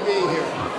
to be here.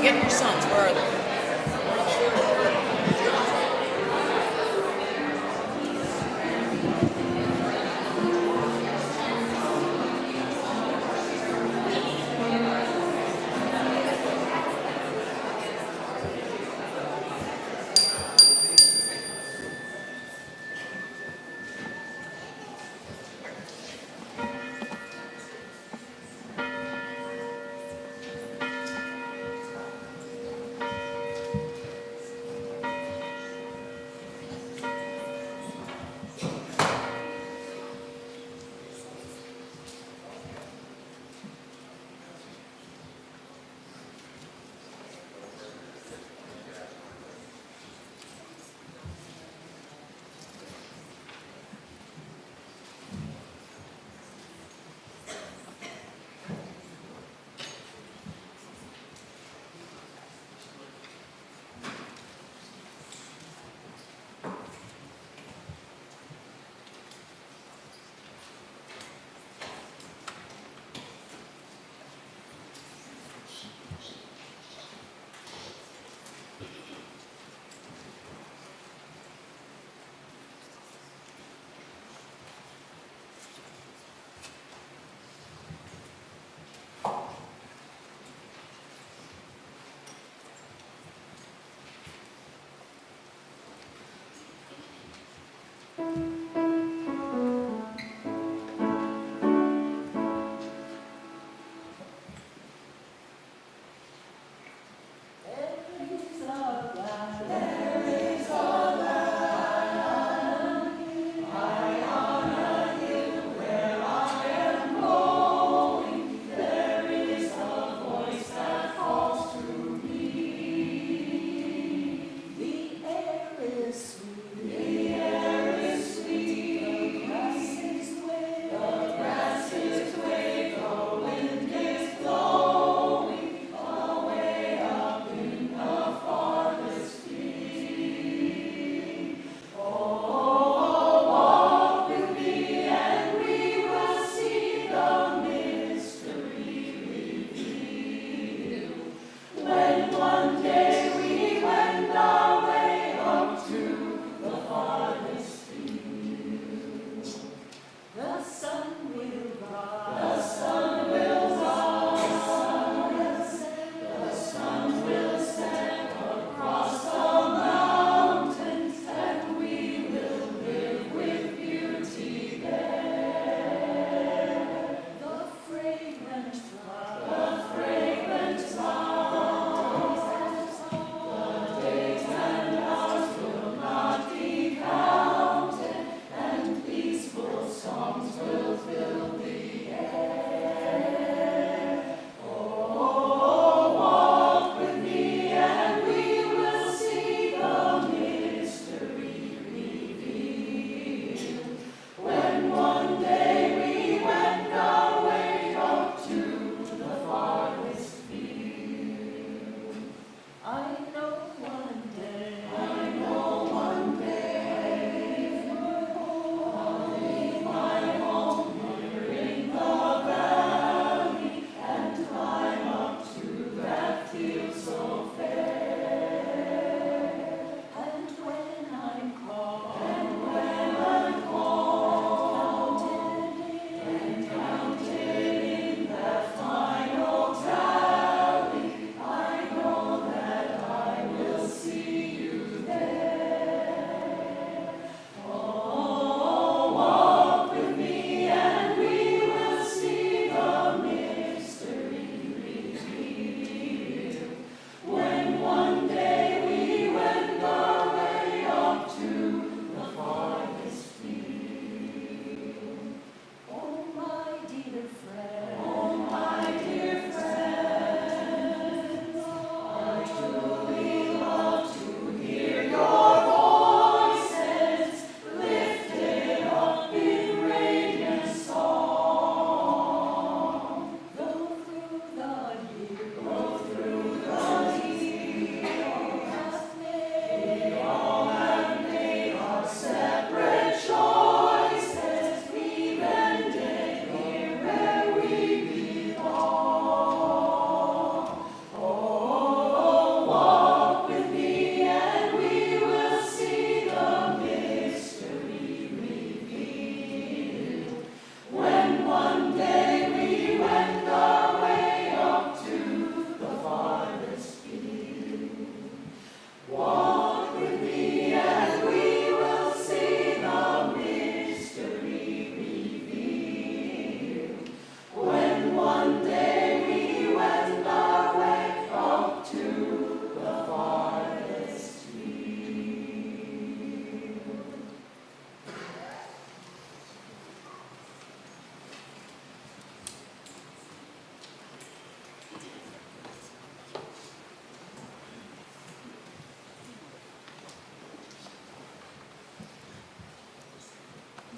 I'm getting your sons. Where are they?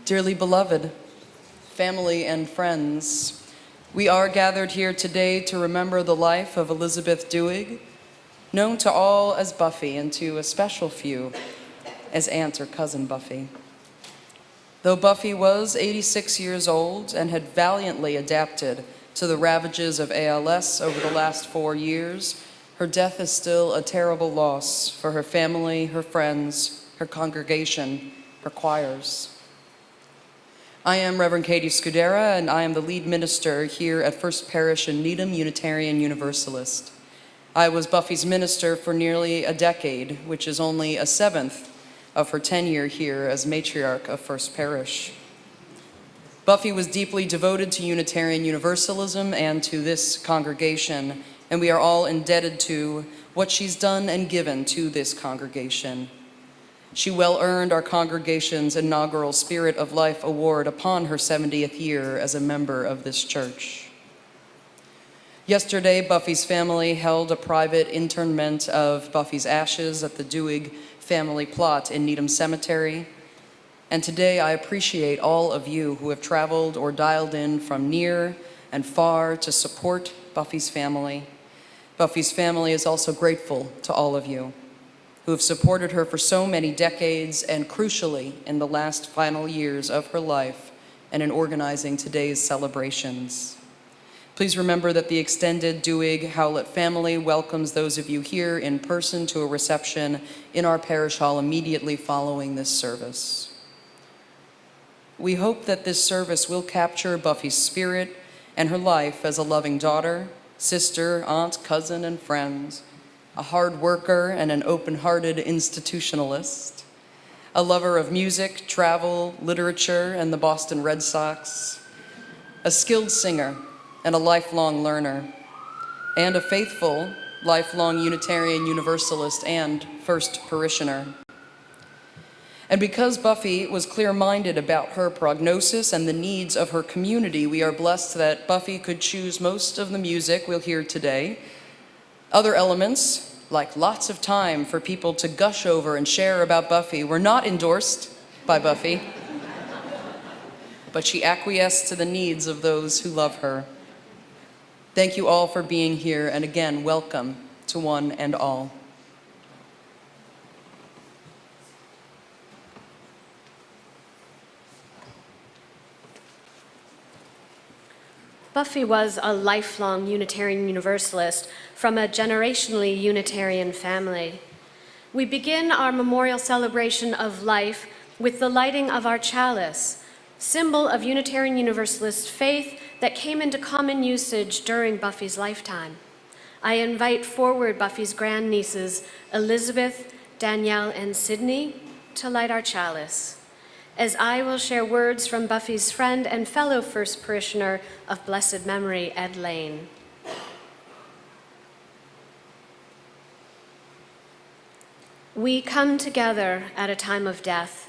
Dearly beloved, family and friends, we are gathered here today to remember the life of Elizabeth Duhig, known to all as Buffy and to a special few as Aunt or Cousin Buffy. Though Buffy was 86 years old and had valiantly adapted to the ravages of ALS over the last 4 years, her death is still a terrible loss for her family, her friends, her congregation, her choirs. I am Reverend Katie Scudera, and I am the lead minister here at First Parish in Needham Unitarian Universalist. I was Buffy's minister for nearly a decade, which is only a seventh of her tenure here as matriarch of First Parish. Buffy was deeply devoted to Unitarian Universalism and to this congregation, and we are all indebted to what she's done and given to this congregation. She well earned our congregation's inaugural Spirit of Life Award upon her 70th year as a member of this church. Yesterday, Buffy's family held a private interment of Buffy's ashes at the Duhig family plot in Needham Cemetery. And today I appreciate all of you who have traveled or dialed in from near and far to support Buffy's family. Buffy's family is also grateful to all of you who have supported her for so many decades and crucially in the last final years of her life and in organizing today's celebrations. Please remember that the extended Duhig Howlett family welcomes those of you here in person to a reception in our parish hall immediately following this service. We hope that this service will capture Buffy's spirit and her life as a loving daughter, sister, aunt, cousin, and friend, a hard worker and an open-hearted institutionalist, a lover of music, travel, literature, and the Boston Red Sox, a skilled singer and a lifelong learner, and a faithful, lifelong Unitarian Universalist and first parishioner. And because Buffy was clear-minded about her prognosis and the needs of her community, we are blessed that Buffy could choose most of the music we'll hear today. Other elements, like lots of time for people to gush over and share about Buffy, were not endorsed by Buffy, but she acquiesced to the needs of those who love her. Thank you all for being here, and again, welcome to one and all. Buffy was a lifelong Unitarian Universalist from a generationally Unitarian family. We begin our memorial celebration of life with the lighting of our chalice, symbol of Unitarian Universalist faith that came into common usage during Buffy's lifetime. I invite forward Buffy's grandnieces, Elizabeth, Danielle, and Sydney, to light our chalice, as I will share words from Buffy's friend and fellow first parishioner of blessed memory, Ed Lane. We come together at a time of death,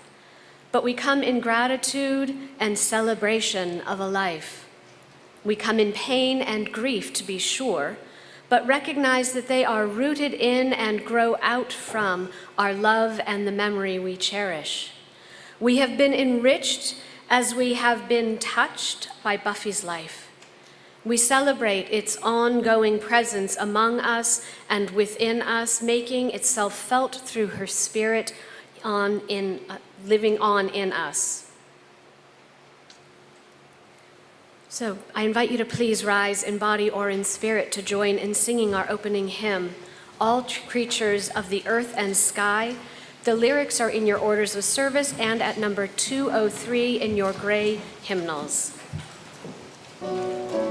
but we come in gratitude and celebration of a life. We come in pain and grief, to be sure, but recognize that they are rooted in and grow out from our love and the memory we cherish. We have been enriched as we have been touched by Buffy's life. We celebrate its ongoing presence among us and within us, making itself felt through her spirit living on in us. So I invite you to please rise in body or in spirit to join in singing our opening hymn, All Creatures of the Earth and Sky. The lyrics are in your orders of service and at number 203 in your gray hymnals. Alleluia,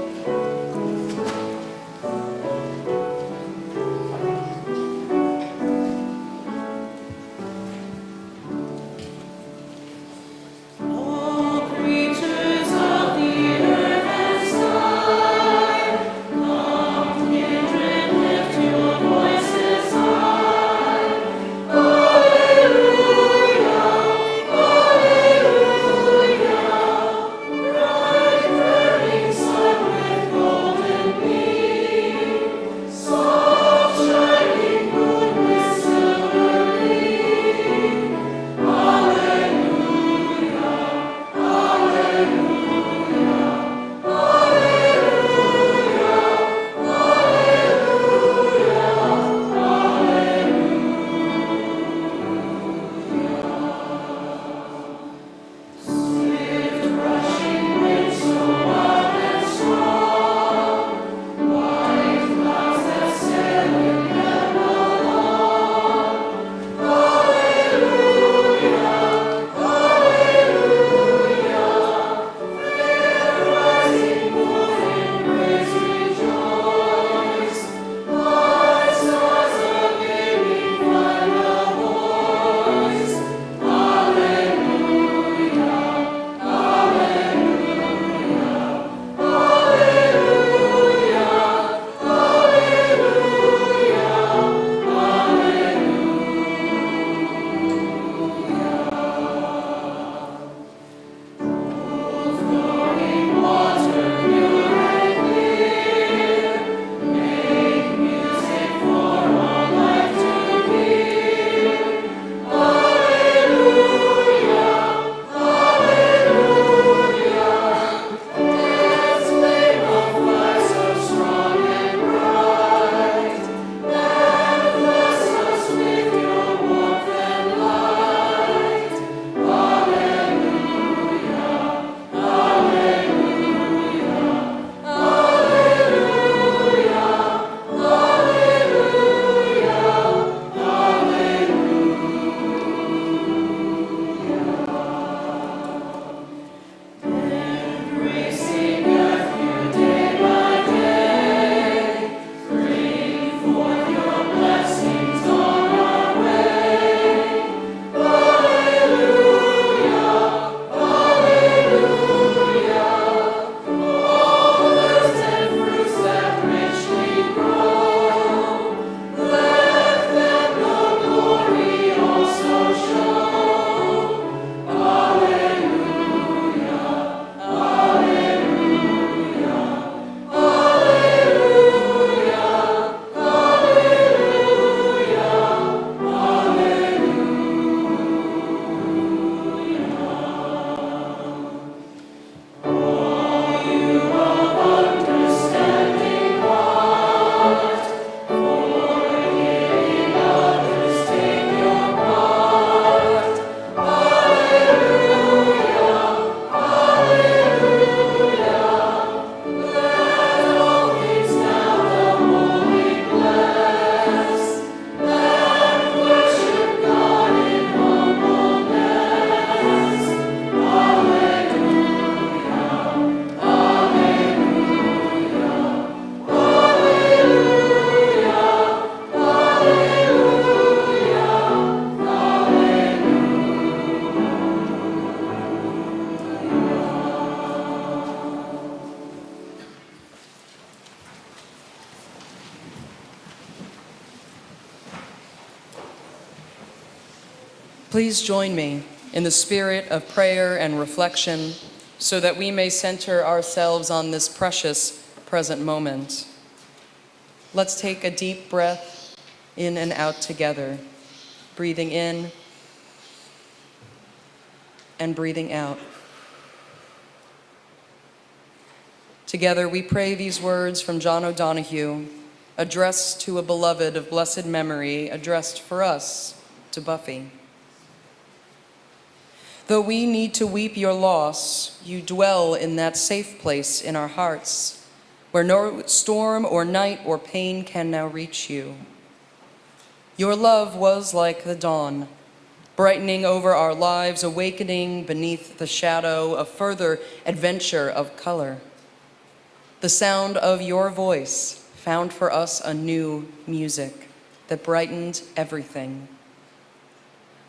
Please join me in the spirit of prayer and reflection so that we may center ourselves on this precious present moment. Let's take a deep breath in and out together, breathing in and breathing out. Together we pray these words from John O'Donohue, addressed to a beloved of blessed memory, addressed for us to Buffy. Though we need to weep your loss, you dwell in that safe place in our hearts, where no storm or night or pain can now reach you. Your love was like the dawn, brightening over our lives, awakening beneath the shadow of further adventure of color. The sound of your voice found for us a new music that brightened everything.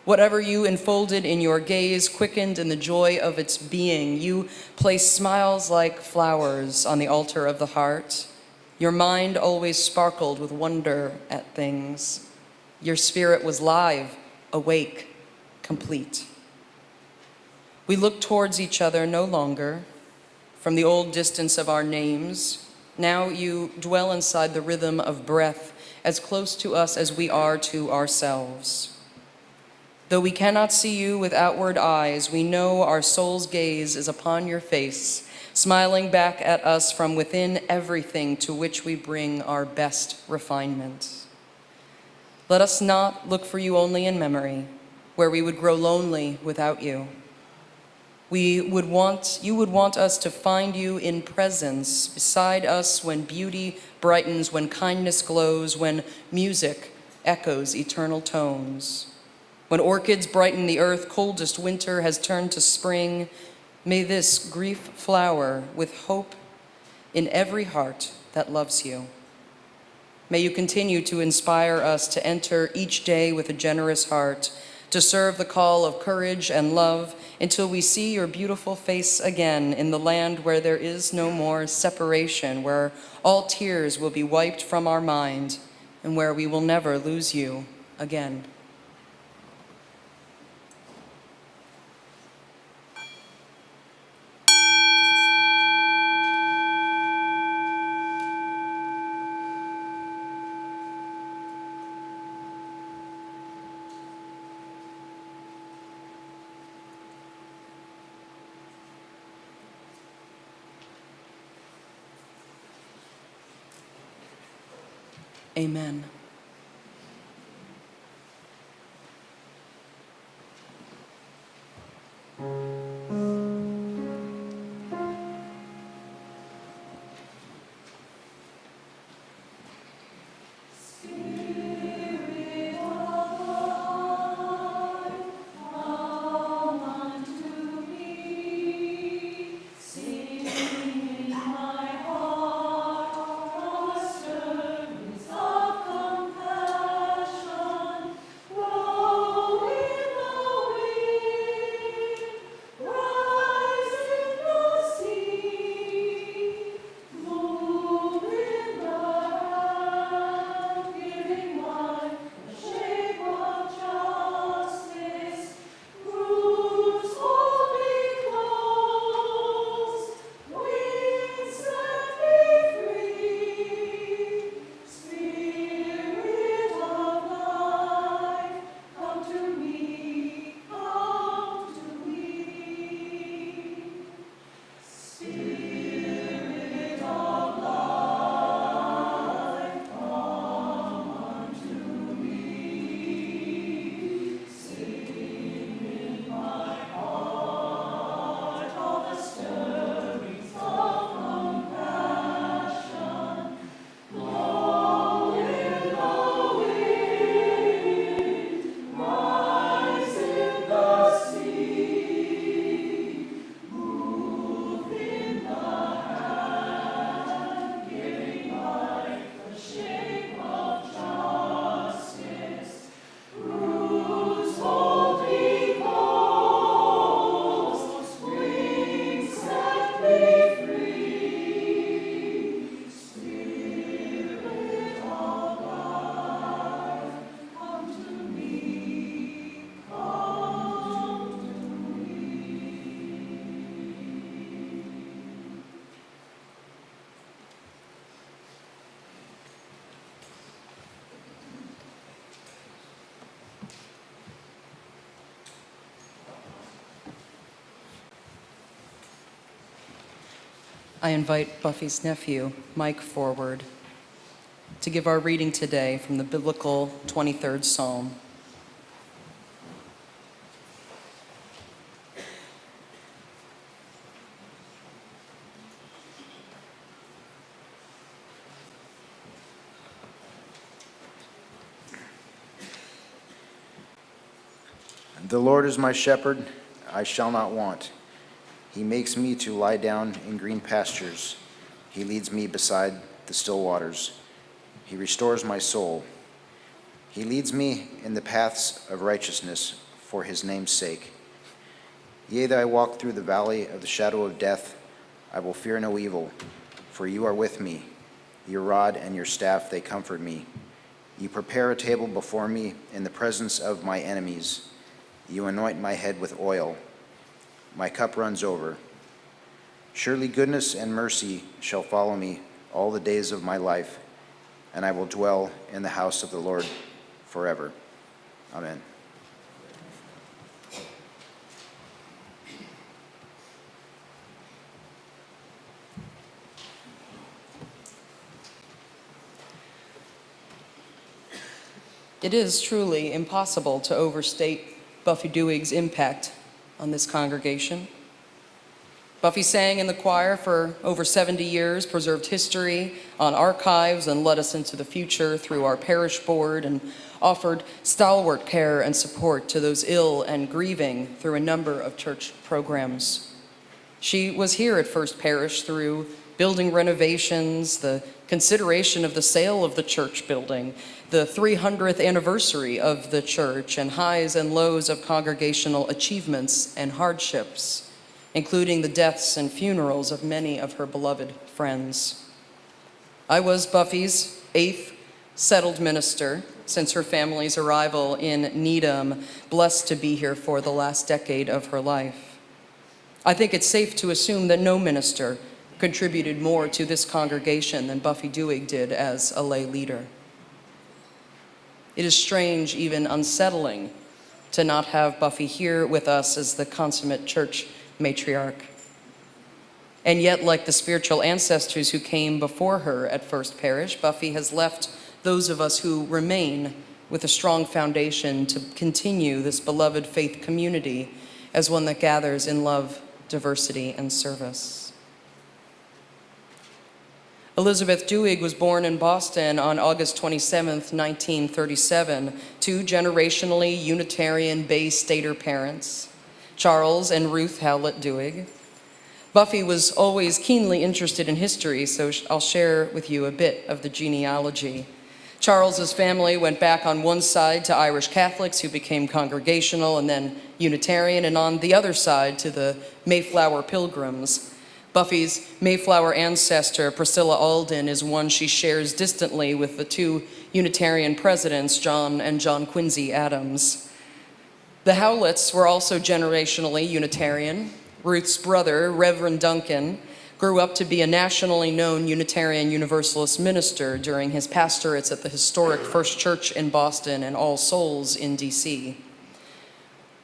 Whatever you enfolded in your gaze quickened in the joy of its being. You placed smiles like flowers on the altar of the heart. Your mind always sparkled with wonder at things. Your spirit was live, awake, complete. We look towards each other no longer from the old distance of our names. Now you dwell inside the rhythm of breath, as close to us as we are to ourselves. Though we cannot see you with outward eyes, we know our soul's gaze is upon your face, smiling back at us from within everything to which we bring our best refinement. Let us not look for you only in memory, where we would grow lonely without you. You would want us to find you in presence, beside us when beauty brightens, when kindness glows, when music echoes eternal tones. When orchids brighten the earth, coldest winter has turned to spring. May this grief flower with hope in every heart that loves you. May you continue to inspire us to enter each day with a generous heart, to serve the call of courage and love until we see your beautiful face again in the land where there is no more separation, where all tears will be wiped from our mind, and where we will never lose you again. Amen. Come I invite Buffy's nephew, Mike, forward to give our reading today from the biblical 23rd Psalm. The Lord is my shepherd, I shall not want. He makes me to lie down in green pastures. He leads me beside the still waters. He restores my soul. He leads me in the paths of righteousness for his name's sake. Yea, though I walk through the valley of the shadow of death, I will fear no evil, for you are with me. Your rod and your staff, they comfort me. You prepare a table before me in the presence of my enemies. You anoint my head with oil. My cup runs over. Surely goodness and mercy shall follow me all the days of my life, and I will dwell in the house of the Lord forever. Amen. It is truly impossible to overstate Buffy Duhig's impact on this congregation. Buffy sang in the choir for over 70 years, preserved history on archives, and led us into the future through our parish board, and offered stalwart care and support to those ill and grieving through a number of church programs. She was here at First Parish through building renovations, the consideration of the sale of the church building, the 300th anniversary of the church, and highs and lows of congregational achievements and hardships, including the deaths and funerals of many of her beloved friends. I was Buffy's 8th settled minister since her family's arrival in Needham, blessed to be here for the last decade of her life. I think it's safe to assume that no minister contributed more to this congregation than Buffy Duhig did as a lay leader. It is strange, even unsettling, to not have Buffy here with us as the consummate church matriarch. And yet, like the spiritual ancestors who came before her at First Parish, Buffy has left those of us who remain with a strong foundation to continue this beloved faith community as one that gathers in love, diversity, and service. Elizabeth Duhig was born in Boston on August 27, 1937, to generationally Unitarian Bay Stater parents, Charles and Ruth Howlett Duhig. Buffy was always keenly interested in history, so I'll share with you a bit of the genealogy. Charles's family went back on one side to Irish Catholics who became Congregational and then Unitarian, and on the other side to the Mayflower Pilgrims. Buffy's Mayflower ancestor, Priscilla Alden, is one she shares distantly with the two Unitarian presidents, John and John Quincy Adams. The Howletts were also generationally Unitarian. Ruth's brother, Reverend Duncan, grew up to be a nationally known Unitarian Universalist minister during his pastorates at the historic First Church in Boston and All Souls in D.C.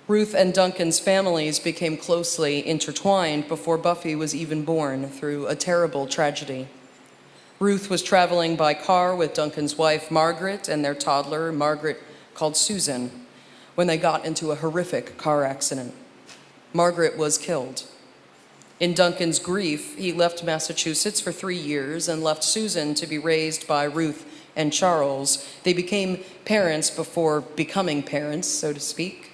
Ruth and Duncan's families became closely intertwined before Buffy was even born through a terrible tragedy. Ruth was traveling by car with Duncan's wife, Margaret, and their toddler, Margaret called Susan, when they got into a horrific car accident. Margaret was killed. In Duncan's grief, he left Massachusetts for 3 years and left Susan to be raised by Ruth and Charles. They became parents before becoming parents, so to speak.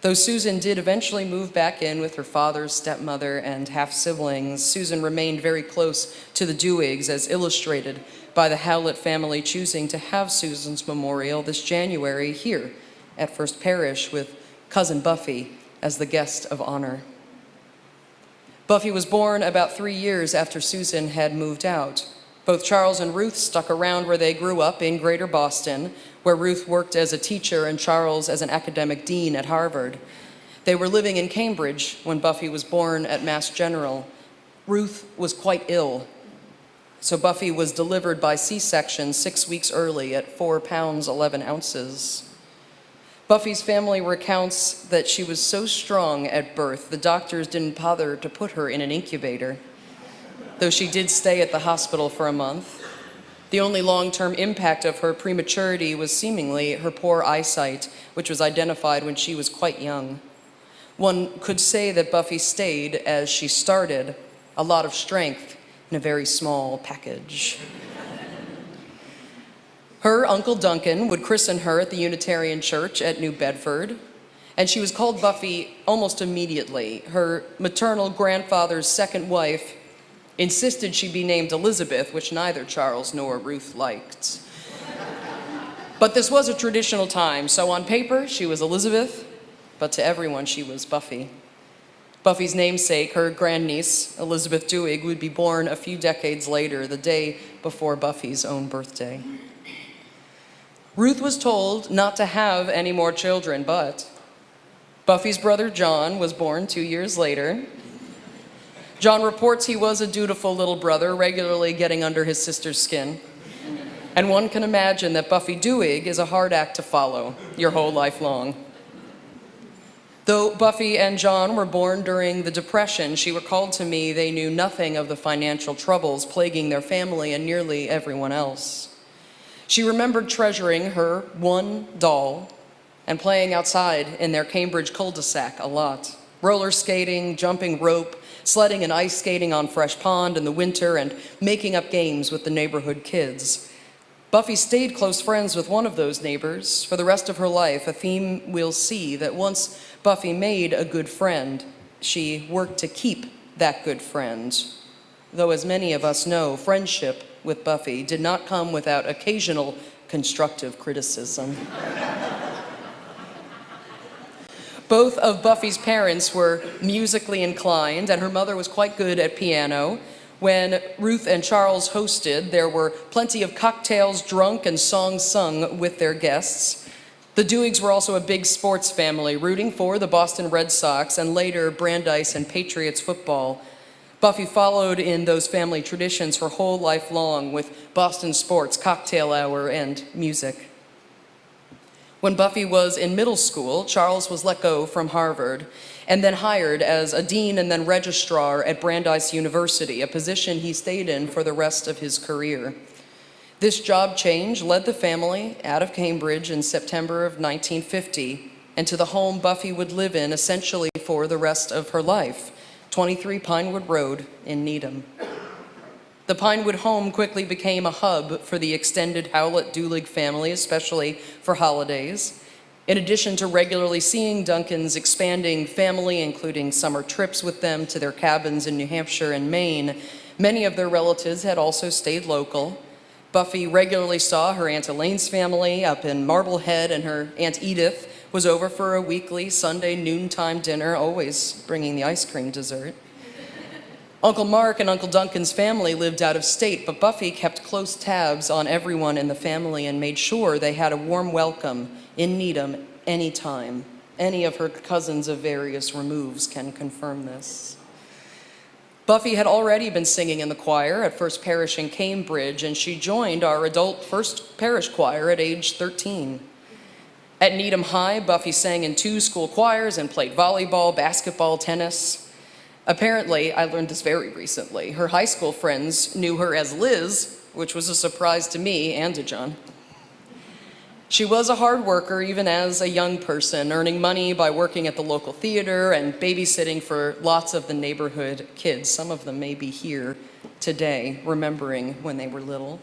Though Susan did eventually move back in with her father's stepmother and half-siblings, Susan remained very close to the Duhigs, as illustrated by the Howlett family choosing to have Susan's memorial this January here at First Parish with cousin Buffy as the guest of honor. Buffy was born about 3 years after Susan had moved out. Both Charles and Ruth stuck around where they grew up in Greater Boston, where Ruth worked as a teacher and Charles as an academic dean at Harvard. They were living in Cambridge when Buffy was born at Mass General. Ruth was quite ill, so Buffy was delivered by C-section 6 weeks early at 4 pounds 11 ounces. Buffy's family recounts that she was so strong at birth, the doctors didn't bother to put her in an incubator. though she did stay at the hospital for a month. The only long-term impact of her prematurity was seemingly her poor eyesight, which was identified when she was quite young. One could say that Buffy stayed as she started, a lot of strength in a very small package. Her Uncle Duncan would christen her at the Unitarian Church at New Bedford, and she was called Buffy almost immediately. Her maternal grandfather's second wife insisted she be named Elizabeth, which neither Charles nor Ruth liked. But this was a traditional time, so on paper she was Elizabeth, but to everyone she was Buffy. Buffy's namesake, her grandniece, Elizabeth Duhig, would be born a few decades later, the day before Buffy's own birthday. Ruth was told not to have any more children, but Buffy's brother John was born 2 years later. John reports he was a dutiful little brother, regularly getting under his sister's skin. And one can imagine that Buffy Duhig is a hard act to follow your whole life long. Though Buffy and John were born during the Depression, she recalled to me they knew nothing of the financial troubles plaguing their family and nearly everyone else. She remembered treasuring her one doll and playing outside in their Cambridge cul-de-sac a lot, roller skating, jumping rope, sledding and ice skating on Fresh Pond in the winter, and making up games with the neighborhood kids. Buffy stayed close friends with one of those neighbors for the rest of her life, a theme we'll see that once Buffy made a good friend, she worked to keep that good friend. Though as many of us know, friendship with Buffy did not come without occasional constructive criticism. Both of Buffy's parents were musically inclined, and her mother was quite good at piano. When Ruth and Charles hosted, there were plenty of cocktails drunk and songs sung with their guests. The Duhigs were also a big sports family, rooting for the Boston Red Sox and later Brandeis and Patriots football. Buffy followed in those family traditions her whole life long with Boston sports, cocktail hour, and music. When Buffy was in middle school, Charles was let go from Harvard and then hired as a dean and then registrar at Brandeis University, a position he stayed in for the rest of his career. This job change led the family out of Cambridge in September of 1950 and to the home Buffy would live in essentially for the rest of her life, 23 Pinewood Road in Needham. The Pinewood home quickly became a hub for the extended Howlett-Duhig family, especially for holidays. In addition to regularly seeing Duncan's expanding family, including summer trips with them to their cabins in New Hampshire and Maine, many of their relatives had also stayed local. Buffy regularly saw her Aunt Elaine's family up in Marblehead, and her Aunt Edith was over for a weekly Sunday noontime dinner, always bringing the ice cream dessert. Uncle Mark and Uncle Duncan's family lived out of state, but Buffy kept close tabs on everyone in the family and made sure they had a warm welcome in Needham anytime. Any of her cousins of various removes can confirm this. Buffy had already been singing in the choir at First Parish in Cambridge, and she joined our adult First Parish choir at age 13. At Needham High, Buffy sang in 2 school choirs and played volleyball, basketball, tennis. Apparently, I learned this very recently, her high school friends knew her as Liz, which was a surprise to me and to John. She was a hard worker even as a young person, earning money by working at the local theater and babysitting for lots of the neighborhood kids. Some of them may be here today, remembering when they were little.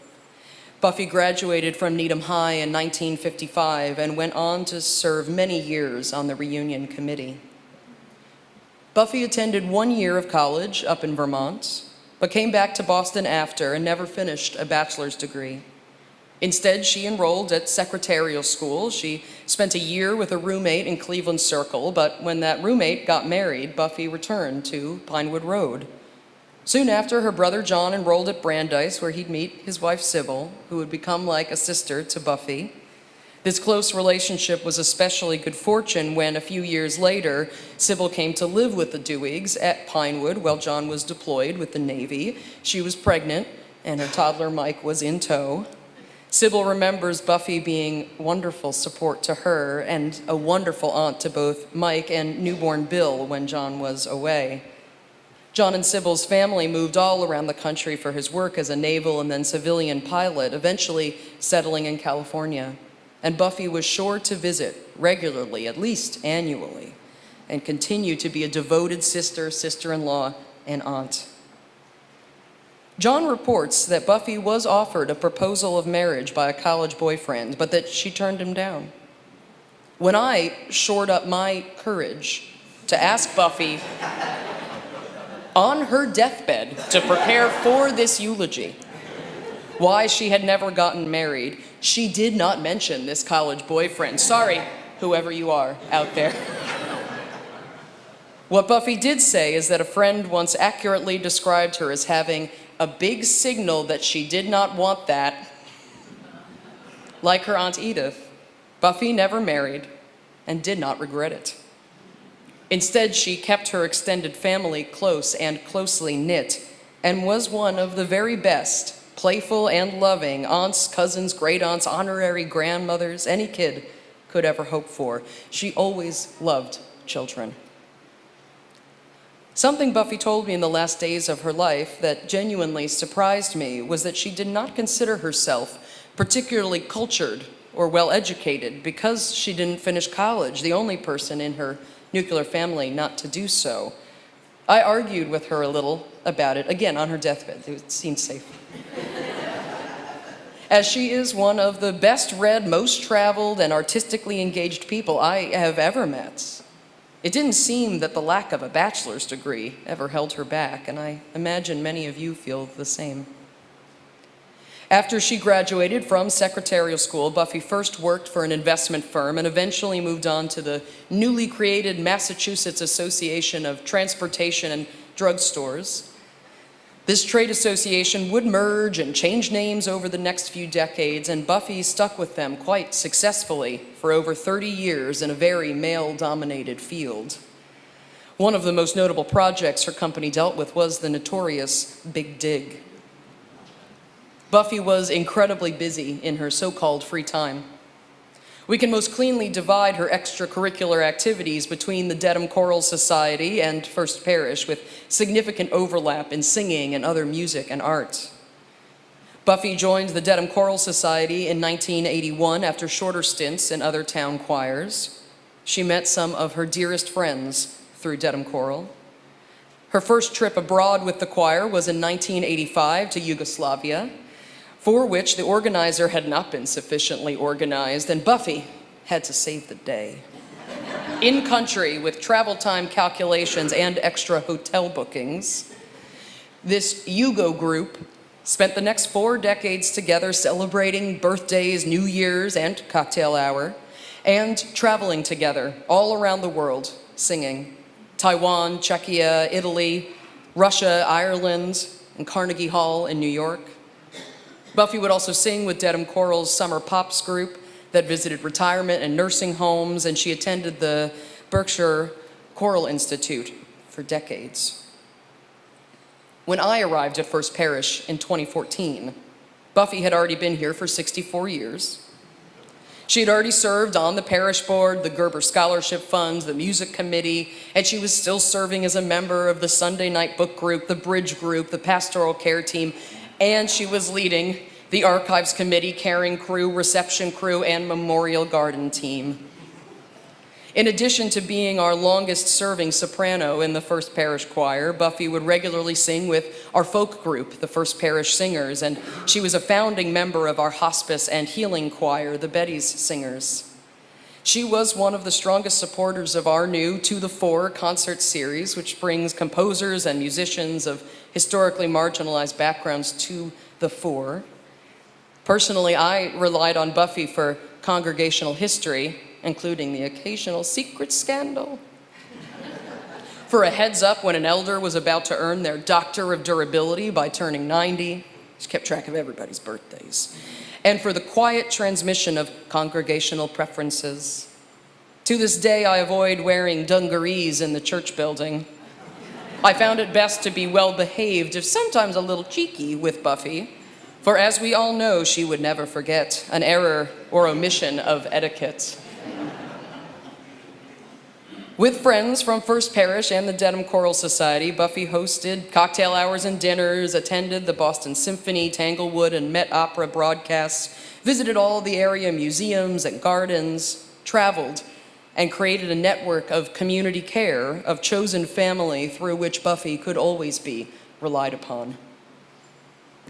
Buffy graduated from Needham High in 1955 and went on to serve many years on the reunion committee. Buffy attended 1 year of college up in Vermont, but came back to Boston after and never finished a bachelor's degree. Instead, she enrolled at secretarial school. She spent a year with a roommate in Cleveland Circle, but when that roommate got married, Buffy returned to Pinewood Road. Soon after, her brother John enrolled at Brandeis, where he'd meet his wife Sybil, who would become like a sister to Buffy. This close relationship was especially good fortune when, a few years later, Sybil came to live with the Duhigs at Pinewood while John was deployed with the Navy. She was pregnant, and her toddler Mike was in tow. Sybil remembers Buffy being wonderful support to her and a wonderful aunt to both Mike and newborn Bill when John was away. John and Sybil's family moved all around the country for his work as a naval and then civilian pilot, eventually settling in California. And Buffy was sure to visit regularly, at least annually, and continue to be a devoted sister, sister-in-law, and aunt. John reports that Buffy was offered a proposal of marriage by a college boyfriend, but that she turned him down. When I shored up my courage to ask Buffy on her deathbed to prepare for this eulogy why she had never gotten married, she did not mention this college boyfriend. Sorry, whoever you are out there. What Buffy did say is that a friend once accurately described her as having a big signal that she did not want that. Like her Aunt Edith, Buffy never married and did not regret it. Instead, she kept her extended family close and closely knit and was one of the very best, playful and loving aunts, cousins, great aunts, honorary grandmothers any kid could ever hope for. She always loved children. Something Buffy told me in the last days of her life that genuinely surprised me was that she did not consider herself particularly cultured or well-educated because she didn't finish college, the only person in her nuclear family not to do so. I argued with her a little about it, again, on her deathbed. It seemed safe. As she is one of the best-read, most traveled, and artistically engaged people I have ever met. It didn't seem that the lack of a bachelor's degree ever held her back, and I imagine many of you feel the same. After she graduated from secretarial school, Buffy first worked for an investment firm and eventually moved on to the newly created Massachusetts Association of Transportation and Drugstores. This trade association would merge and change names over the next few decades, and Buffy stuck with them quite successfully for over 30 years in a very male-dominated field. One of the most notable projects her company dealt with was the notorious Big Dig. Buffy was incredibly busy in her so-called free time. We can most cleanly divide her extracurricular activities between the Dedham Choral Society and First Parish, with significant overlap in singing and other music and art. Buffy joined the Dedham Choral Society in 1981 after shorter stints in other town choirs. She met some of her dearest friends through Dedham Choral. Her first trip abroad with the choir was in 1985 to Yugoslavia, for which the organizer had not been sufficiently organized, and Buffy had to save the day. In country, with travel time calculations and extra hotel bookings, this Yugo group spent the next 4 decades together celebrating birthdays, New Year's, and cocktail hour, and traveling together all around the world, singing. Taiwan, Czechia, Italy, Russia, Ireland, and Carnegie Hall in New York. Buffy would also sing with Dedham Choral's Summer Pops group that visited retirement and nursing homes, and she attended the Berkshire Choral Institute for decades. When I arrived at First Parish in 2014, Buffy had already been here for 64 years. She had already served on the parish board, the Gerber Scholarship Fund, the music committee, and she was still serving as a member of the Sunday night book group, the bridge group, the pastoral care team, and she was leading the archives committee, caring crew, reception crew, and memorial garden team. In addition to being our longest serving soprano in the First Parish Choir, Buffy would regularly sing with our folk group, the First Parish Singers, and she was a founding member of our hospice and healing choir, the Betty's Singers. She was one of the strongest supporters of our new To the Fore concert series, which brings composers and musicians of historically marginalized backgrounds to the fore. Personally, I relied on Buffy for congregational history, including the occasional secret scandal, for a heads up when an elder was about to earn their Doctor of Durability by turning 90. She kept track of everybody's birthdays. And for the quiet transmission of congregational preferences. To this day, I avoid wearing dungarees in the church building. I found it best to be well-behaved, if sometimes a little cheeky, with Buffy, for as we all know, she would never forget an error or omission of etiquette. With friends from First Parish and the Dedham Choral Society, Buffy hosted cocktail hours and dinners, attended the Boston Symphony, Tanglewood, and Met Opera broadcasts, visited all the area museums and gardens, traveled, and created a network of community care, of chosen family through which Buffy could always be relied upon.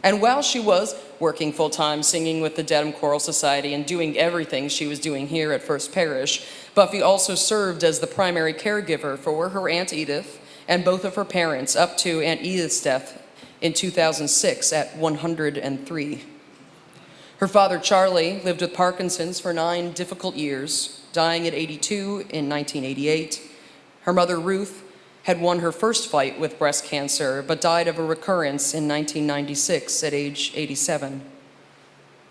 And while she was working full-time, singing with the Dedham Choral Society and doing everything she was doing here at First Parish, Buffy also served as the primary caregiver for her Aunt Edith and both of her parents up to Aunt Edith's death in 2006 at 103. Her father, Charlie, lived with Parkinson's for 9 difficult years, dying at 82 in 1988. Her mother, Ruth, had won her first fight with breast cancer, but died of a recurrence in 1996 at age 87.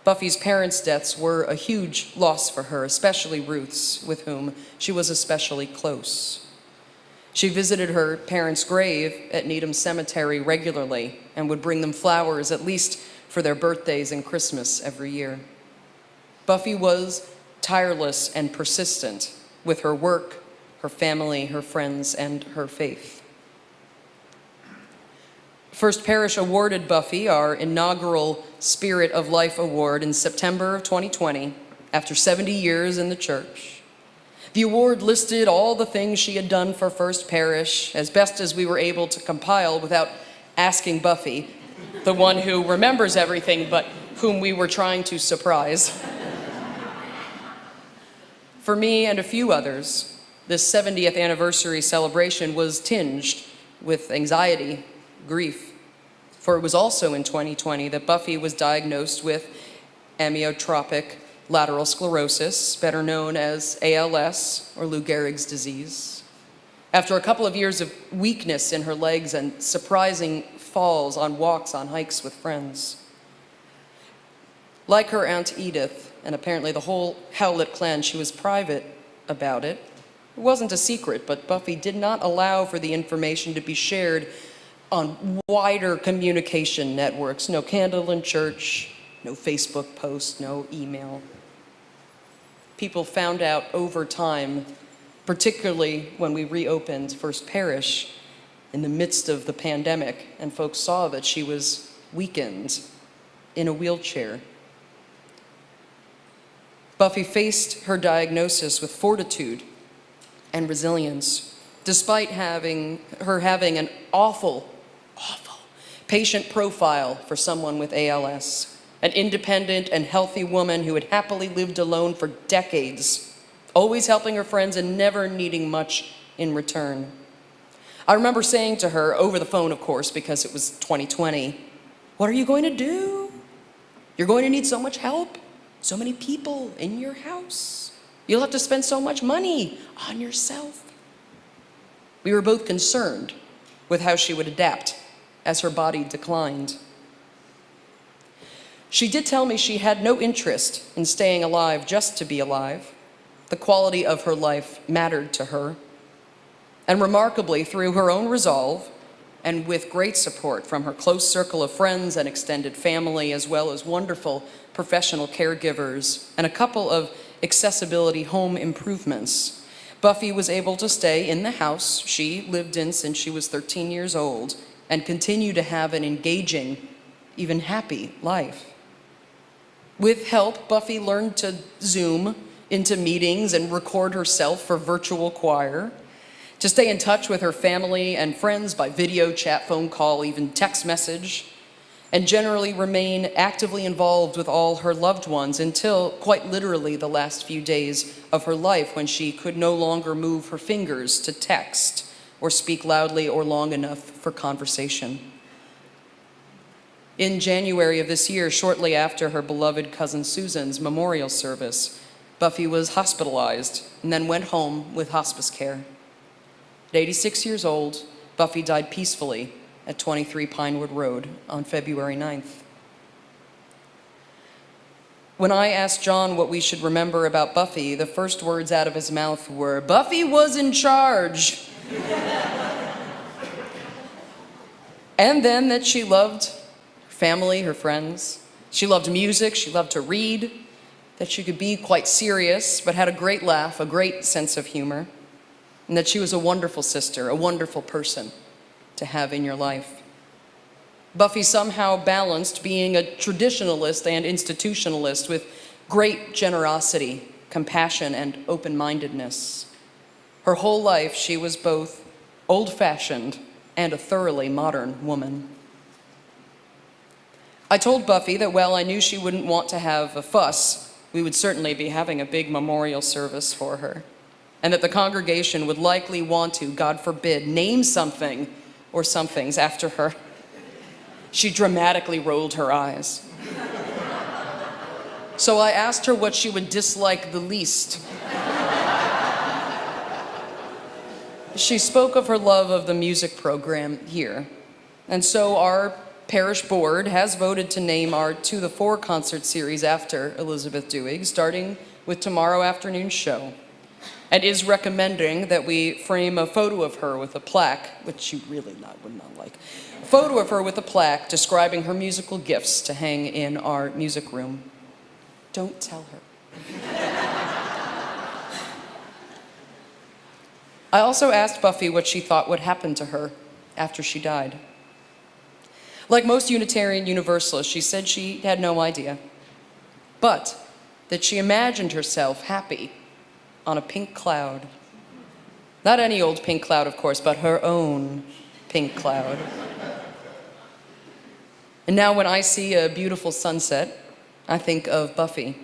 Buffy's parents' deaths were a huge loss for her, especially Ruth's, with whom she was especially close. She visited her parents' grave at Needham Cemetery regularly and would bring them flowers at least for their birthdays and Christmas every year. Buffy was tireless and persistent with her work, her family, her friends, and her faith. First Parish awarded Buffy our inaugural Spirit of Life Award in September of 2020, after 70 years in the church. The award listed all the things she had done for First Parish, as best as we were able to compile without asking Buffy, the one who remembers everything but whom we were trying to surprise. For me and a few others, this 70th anniversary celebration was tinged with anxiety, grief, for it was also in 2020 that Buffy was diagnosed with amyotrophic lateral sclerosis, better known as ALS or Lou Gehrig's disease. After a couple of years of weakness in her legs and surprising falls on walks on hikes with friends. Like her Aunt Edith, and apparently the whole Howlett clan, she was private about it. It wasn't a secret, but Buffy did not allow for the information to be shared on wider communication networks. No candle in church, no Facebook post, no email. People found out over time, particularly when we reopened First Parish in the midst of the pandemic, and folks saw that she was weakened in a wheelchair. Buffy faced her diagnosis with fortitude and resilience, despite having an awful patient profile for someone with ALS, an independent and healthy woman who had happily lived alone for decades, always helping her friends and never needing much in return. I remember saying to her, over the phone of course, because it was 2020, "What are you going to do? You're going to need so much help, so many people in your house. You'll have to spend so much money on yourself." We were both concerned with how she would adapt as her body declined. She did tell me she had no interest in staying alive just to be alive. The quality of her life mattered to her. And remarkably, through her own resolve, and with great support from her close circle of friends and extended family, as well as wonderful professional caregivers, and a couple of accessibility home improvements, Buffy was able to stay in the house she lived in since she was 13 years old and continue to have an engaging, even happy life. With help, Buffy learned to Zoom into meetings and record herself for virtual choir, to stay in touch with her family and friends by video, chat, phone call, even text message, and generally remain actively involved with all her loved ones until, quite literally, the last few days of her life when she could no longer move her fingers to text or speak loudly or long enough for conversation. In January of this year, shortly after her beloved cousin Susan's memorial service, Buffy was hospitalized and then went home with hospice care. At 86 years old, Buffy died peacefully at 23 Pinewood Road on February 9th. When I asked John what we should remember about Buffy, the first words out of his mouth were, "Buffy was in charge." And then that she loved her family, her friends. She loved music, she loved to read, that she could be quite serious, but had a great laugh, a great sense of humor. and that she was a wonderful sister, a wonderful person to have in your life. Buffy somehow balanced being a traditionalist and institutionalist with great generosity, compassion, and open-mindedness. Her whole life, she was both old-fashioned and a thoroughly modern woman. I told Buffy that while I knew she wouldn't want to have a fuss, we would certainly be having a big memorial service for her, and that the congregation would likely want to, God forbid, name something or somethings after her. She dramatically rolled her eyes. So I asked her what she would dislike the least. She spoke of her love of the music program here, and so our parish board has voted to name our To the Fore concert series after Elizabeth Duhig, starting with tomorrow afternoon's show, and is recommending that we frame a photo of her with a plaque, which you really would not like, a photo of her with a plaque describing her musical gifts to hang in our music room. Don't tell her. I also asked Buffy what she thought would happen to her after she died. Like most Unitarian Universalists, she said she had no idea, but that she imagined herself happy on a pink cloud. Not any old pink cloud, of course, but her own pink cloud. And now when I see a beautiful sunset, I think of Buffy.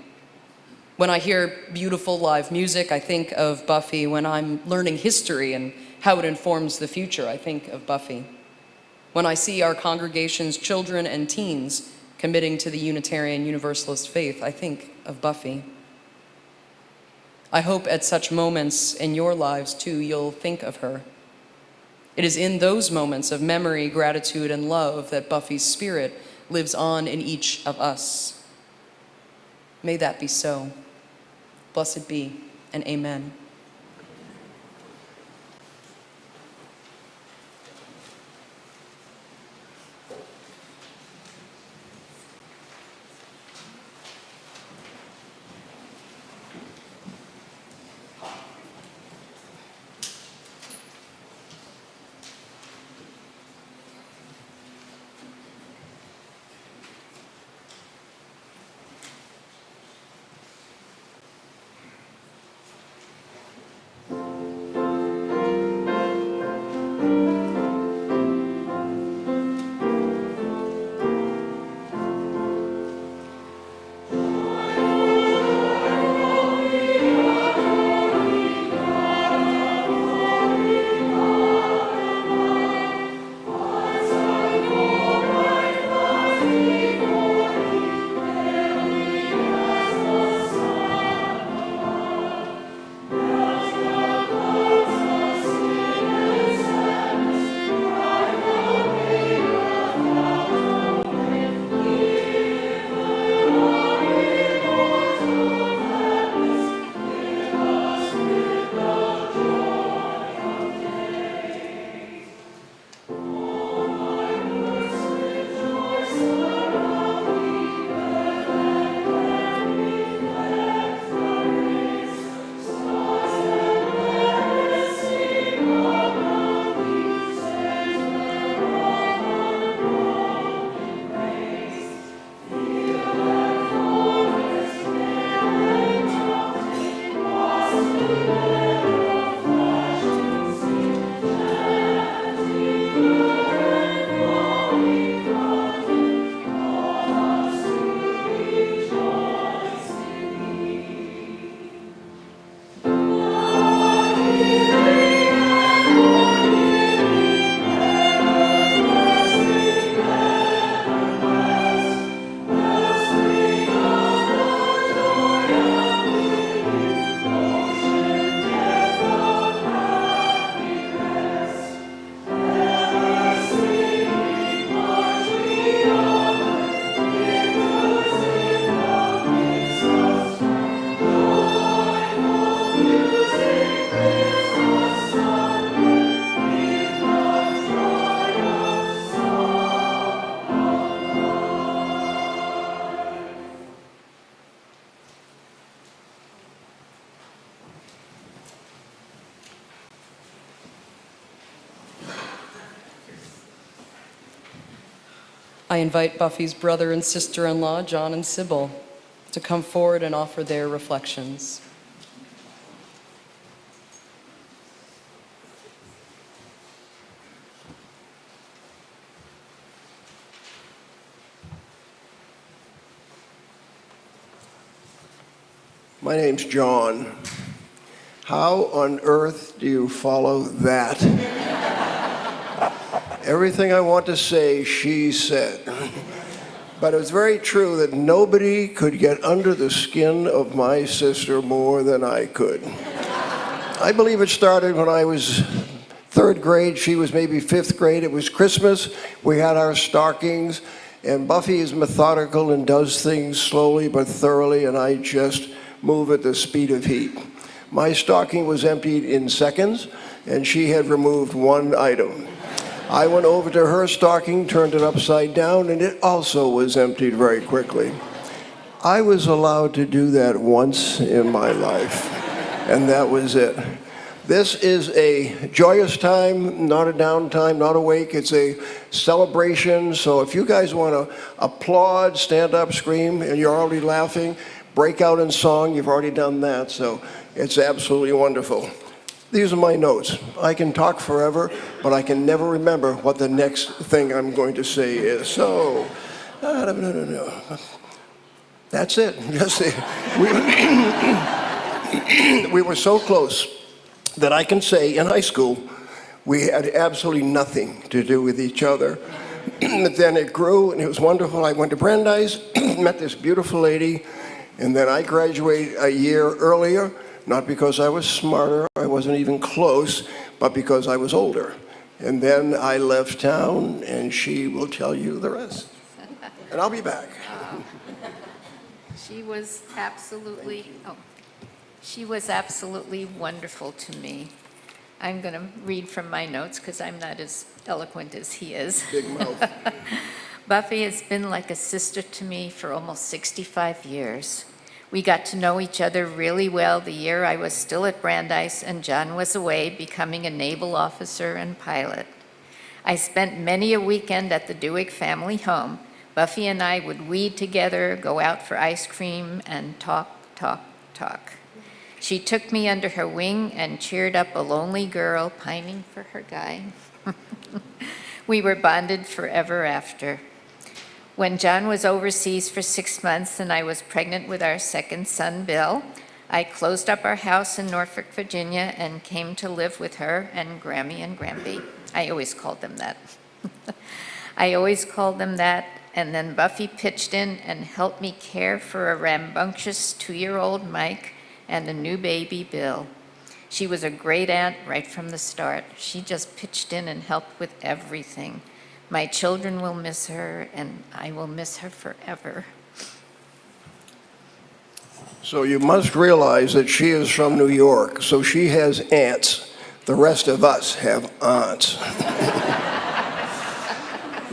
When I hear beautiful live music, I think of Buffy. When I'm learning history and how it informs the future, I think of Buffy. When I see our congregation's children and teens committing to the Unitarian Universalist faith, I think of Buffy. I hope at such moments in your lives, too, you'll think of her. It is in those moments of memory, gratitude, and love that Buffy's spirit lives on in each of us. May that be so. Blessed be, and amen. I invite Buffy's brother and sister-in-law, John and Sybil, to come forward and offer their reflections. My name's John. How on earth do you follow that? Everything I want to say, she said. But it was very true that nobody could get under the skin of my sister more than I could. I believe it started when I was third grade. She was maybe fifth grade. It was Christmas. We had our stockings. And Buffy is methodical and does things slowly but thoroughly, and I just move at the speed of heat. My stocking was emptied in seconds, and she had removed one item. I went over to her stocking, turned it upside down, and it also was emptied very quickly. I was allowed to do that once in my life, and that was it. This is a joyous time, not a downtime, not a wake. It's a celebration. So if you guys want to applaud, stand up, scream, and you're already laughing, break out in song, you've already done that. So it's absolutely wonderful. These are my notes. I can talk forever, but I can never remember what the next thing I'm going to say is. So, that's it. We were so close that I can say in high school, we had absolutely nothing to do with each other. But then it grew, and it was wonderful. I went to Brandeis, met this beautiful lady, and then I graduated a year earlier, not because I was smarter, I wasn't even close, but because I was older. And then I left town, and she will tell you the rest. And I'll be back. She was absolutely wonderful to me. I'm going to read from my notes because I'm not as eloquent as he is. Big mouth. Buffy has been like a sister to me for almost 65 years. We got to know each other really well the year I was still at Brandeis and John was away becoming a naval officer and pilot. I spent many a weekend at the Duhig family home. Buffy and I would weed together, go out for ice cream, and talk. She took me under her wing and cheered up a lonely girl pining for her guy. We were bonded forever after. When John was overseas for 6 months and I was pregnant with our second son, Bill, I closed up our house in Norfolk, Virginia, and came to live with her and Grammy and Grampy. I always called them that. And then Buffy pitched in and helped me care for a rambunctious 2-year-old Mike and a new baby, Bill. She was a great aunt right from the start. She just pitched in and helped with everything. My children will miss her, and I will miss her forever. So you must realize that she is from New York, so she has aunts. The rest of us have aunts.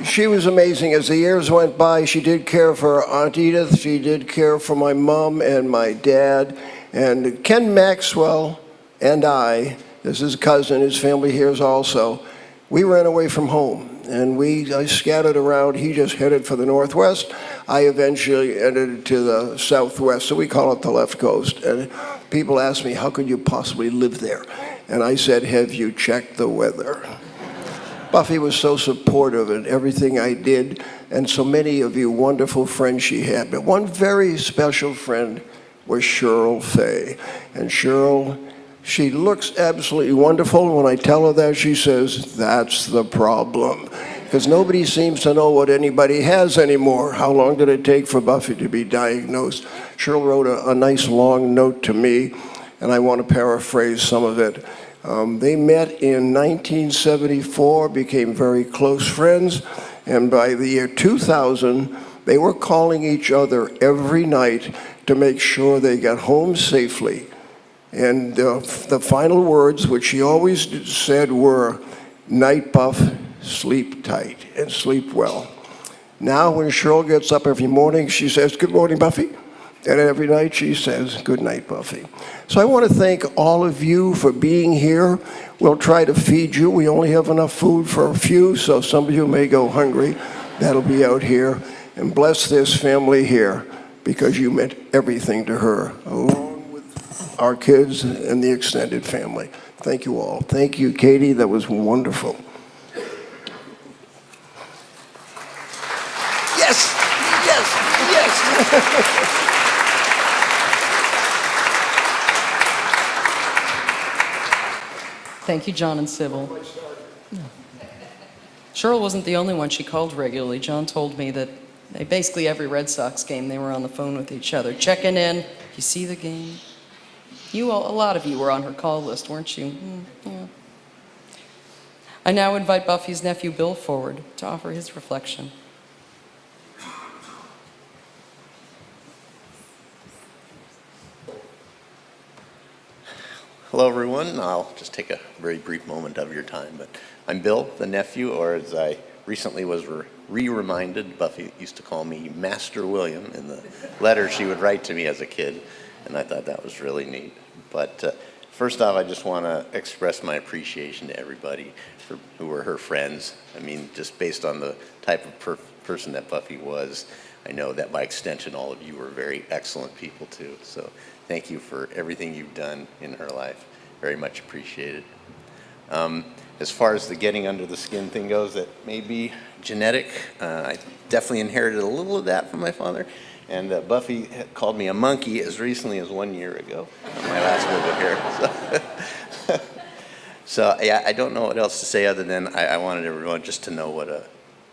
She was amazing. As the years went by, she did care for Aunt Edith. She did care for my mom and my dad. And Ken Maxwell and I, this is his cousin, his family here is also, we ran away from home. And I scattered around. He just headed for the Northwest. I eventually headed to the Southwest, so we call it the left coast. And people ask me, how could you possibly live there? And I said, have you checked the weather? Buffy was so supportive in everything I did, and so many of you wonderful friends she had. But one very special friend was Cheryl Fay. And Cheryl, she looks absolutely wonderful. When I tell her that, she says, that's the problem. Because nobody seems to know what anybody has anymore. How long did it take for Buffy to be diagnosed? Cheryl wrote a nice long note to me, and I want to paraphrase some of it. They met in 1974, became very close friends, and by the year 2000, they were calling each other every night to make sure they got home safely. And the final words, which she always said, were, night, Buff, sleep tight and sleep well. Now when Cheryl gets up every morning, she says, good morning, Buffy. And every night she says, good night, Buffy. So I want to thank all of you for being here. We'll try to feed you. We only have enough food for a few, so some of you may go hungry. That'll be out here. And bless this family here, because you meant everything to her, along with our kids and the extended family. Thank you all. Thank you, Katie. That was wonderful. Yes, yes, yes. Thank you, John and Sybil. Cheryl wasn't the only one she called regularly. John told me that basically every Red Sox game they were on the phone with each other, checking in. You see the game? You all, a lot of you were on her call list, weren't you? Yeah. I now invite Buffy's nephew Bill forward to offer his reflection. Hello, everyone. I'll just take a very brief moment of your time. But I'm Bill, the nephew, or as I recently was reminded, Buffy used to call me Master William in the letter she would write to me as a kid, and I thought that was really neat. But first off, I just want to express my appreciation to everybody who were her friends. I mean, just based on the type of person that Buffy was, I know that by extension, all of you were very excellent people too. So thank you for everything you've done in her life. Very much appreciated. As far as the getting under the skin thing goes, that may be genetic. I definitely inherited a little of that from my father. And Buffy called me a monkey as recently as 1 year ago, on my last visit here. So yeah, I don't know what else to say other than I wanted everyone just to know what a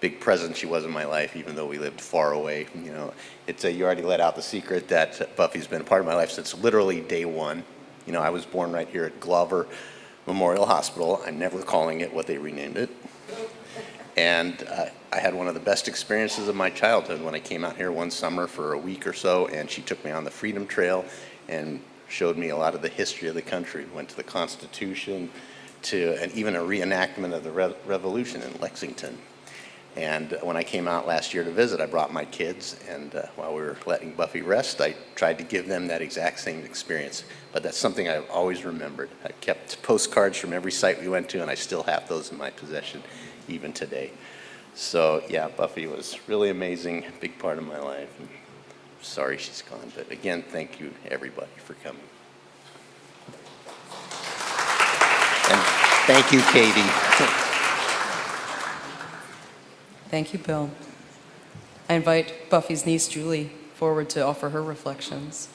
big presence she was in my life, even though we lived far away. You know, you already let out the secret that Buffy's been a part of my life since literally day one. You know, I was born right here at Glover Memorial Hospital. I'm never calling it what they renamed it. And I had one of the best experiences of my childhood when I came out here one summer for a week or so, and she took me on the Freedom Trail and showed me a lot of the history of the country. Went to the Constitution, and even a reenactment of the Revolution in Lexington. And when I came out last year to visit, I brought my kids, and while we were letting Buffy rest, I tried to give them that exact same experience. But that's something I've always remembered. I kept postcards from every site we went to, and I still have those in my possession even today. So yeah, Buffy was really amazing, a big part of my life. And sorry she's gone, but again, thank you everybody for coming. And thank you, Katie. Thank you, Bill. I invite Buffy's niece, Julie, forward to offer her reflections.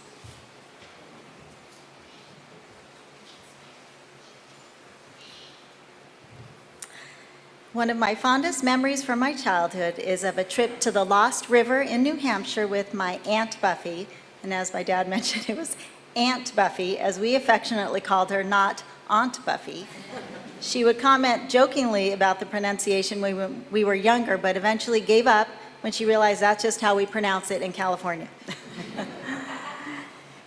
One of my fondest memories from my childhood is of a trip to the Lost River in New Hampshire with my Aunt Buffy. And as my dad mentioned, it was Aunt Buffy, as we affectionately called her, not Aunt Buffy. She would comment jokingly about the pronunciation when we were younger, but eventually gave up when she realized that's just how we pronounce it in California.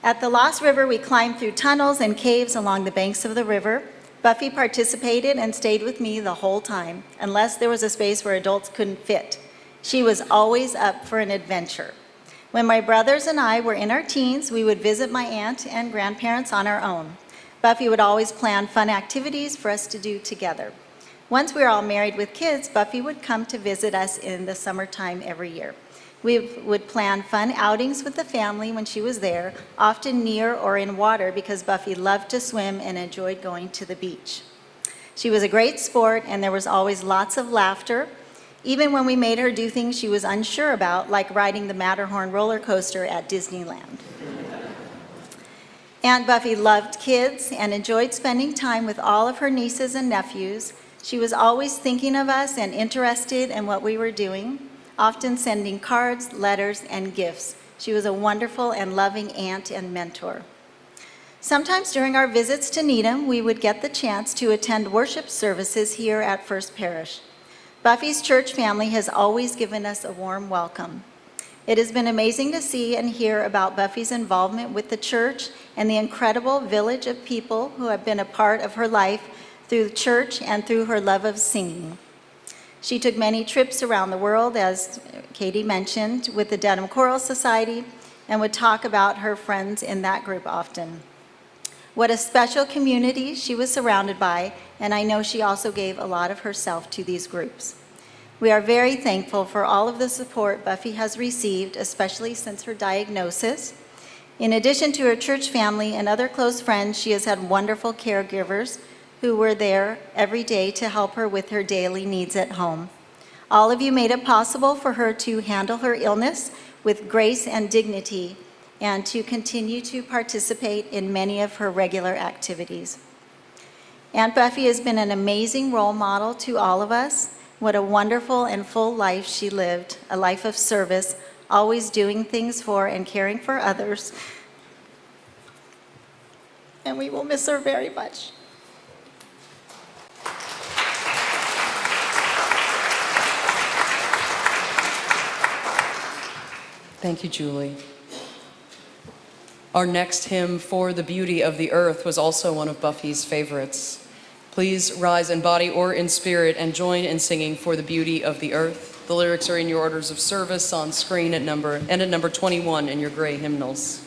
At the Lost River, we climbed through tunnels and caves along the banks of the river. Buffy participated and stayed with me the whole time, unless there was a space where adults couldn't fit. She was always up for an adventure. When my brothers and I were in our teens, we would visit my aunt and grandparents on our own. Buffy would always plan fun activities for us to do together. Once we were all married with kids, Buffy would come to visit us in the summertime every year. We would plan fun outings with the family when she was there, often near or in water because Buffy loved to swim and enjoyed going to the beach. She was a great sport, and there was always lots of laughter, even when we made her do things she was unsure about, like riding the Matterhorn roller coaster at Disneyland. Aunt Buffy loved kids and enjoyed spending time with all of her nieces and nephews. She was always thinking of us and interested in what we were doing, often sending cards, letters, and gifts. She was a wonderful and loving aunt and mentor. Sometimes during our visits to Needham, we would get the chance to attend worship services here at First Parish. Buffy's church family has always given us a warm welcome. It has been amazing to see and hear about Buffy's involvement with the church and the incredible village of people who have been a part of her life through church and through her love of singing. She took many trips around the world, as Katie mentioned, with the Dedham Choral Society, and would talk about her friends in that group often. What a special community she was surrounded by, and I know she also gave a lot of herself to these groups. We are very thankful for all of the support Buffy has received, especially since her diagnosis. In addition to her church family and other close friends, she has had wonderful caregivers who were there every day to help her with her daily needs at home. All of you made it possible for her to handle her illness with grace and dignity and to continue to participate in many of her regular activities. Aunt Buffy has been an amazing role model to all of us. What a wonderful and full life she lived, a life of service, always doing things for and caring for others. And we will miss her very much. Thank you, Julie. Our next hymn, For the Beauty of the Earth, was also one of Buffy's favorites. Please rise in body or in spirit and join in singing For the Beauty of the Earth. The lyrics are in your orders of service on screen at number 21 in your gray hymnals.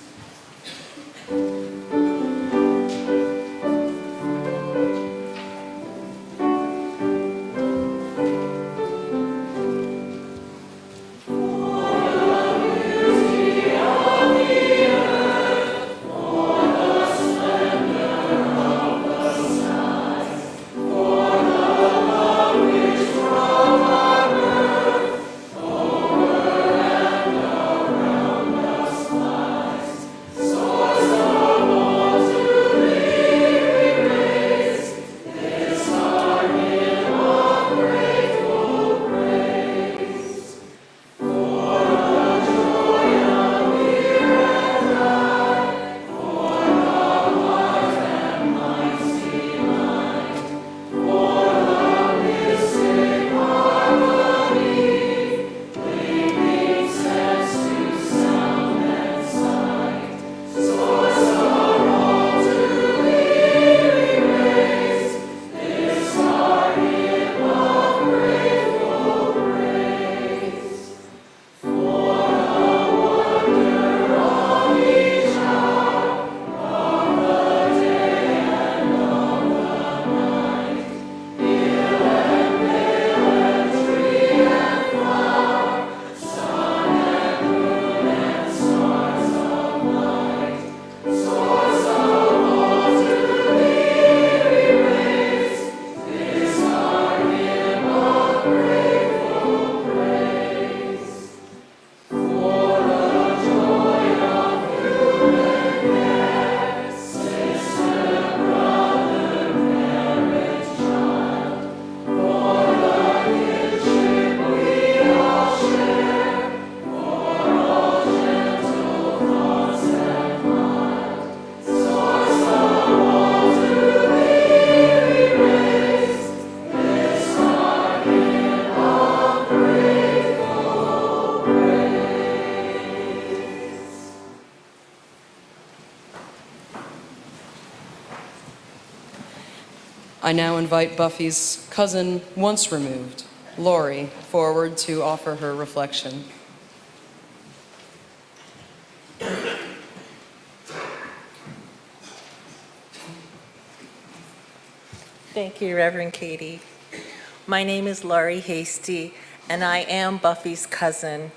I now invite Buffy's cousin, once removed, Lori, forward to offer her reflection. Thank you, Reverend Katie. My name is Laurie Hasty, and I am Buffy's cousin,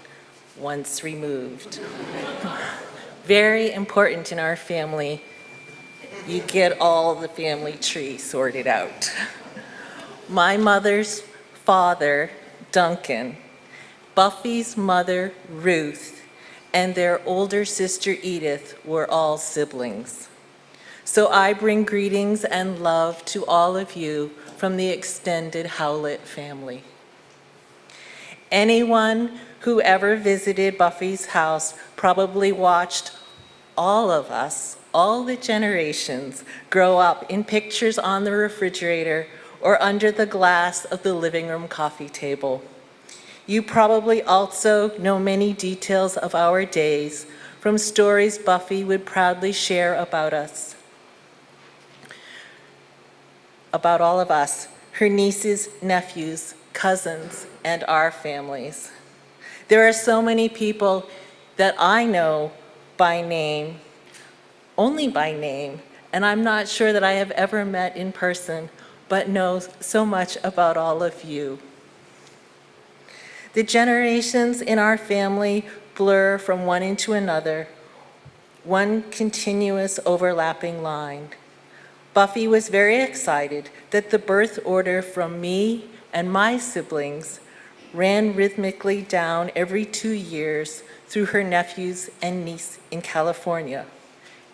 once removed. Very important in our family. You get all the family tree sorted out. My mother's father, Duncan, Buffy's mother, Ruth, and their older sister, Edith, were all siblings. So I bring greetings and love to all of you from the extended Howlett family. Anyone who ever visited Buffy's house probably watched all of us, all the generations, grow up in pictures on the refrigerator or under the glass of the living room coffee table. You probably also know many details of our days from stories Buffy would proudly share about us. About all of us, her nieces, nephews, cousins, and our families. There are so many people that I know by name, only by name, and I'm not sure that I have ever met in person, but know so much about all of you. The generations in our family blur from one into another, one continuous overlapping line. Buffy was very excited that the birth order from me and my siblings ran rhythmically down every 2 years through her nephews and niece in California.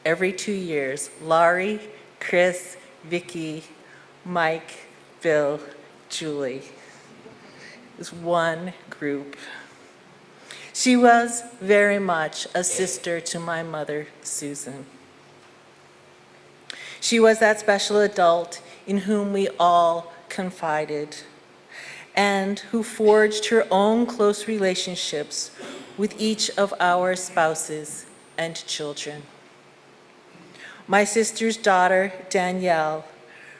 Every 2 years, Laurie, Chris, Vicky, Mike, Bill, Julie. It was one group. She was very much a sister to my mother, Susan. She was that special adult in whom we all confided and who forged her own close relationships with each of our spouses and children. My sister's daughter, Danielle,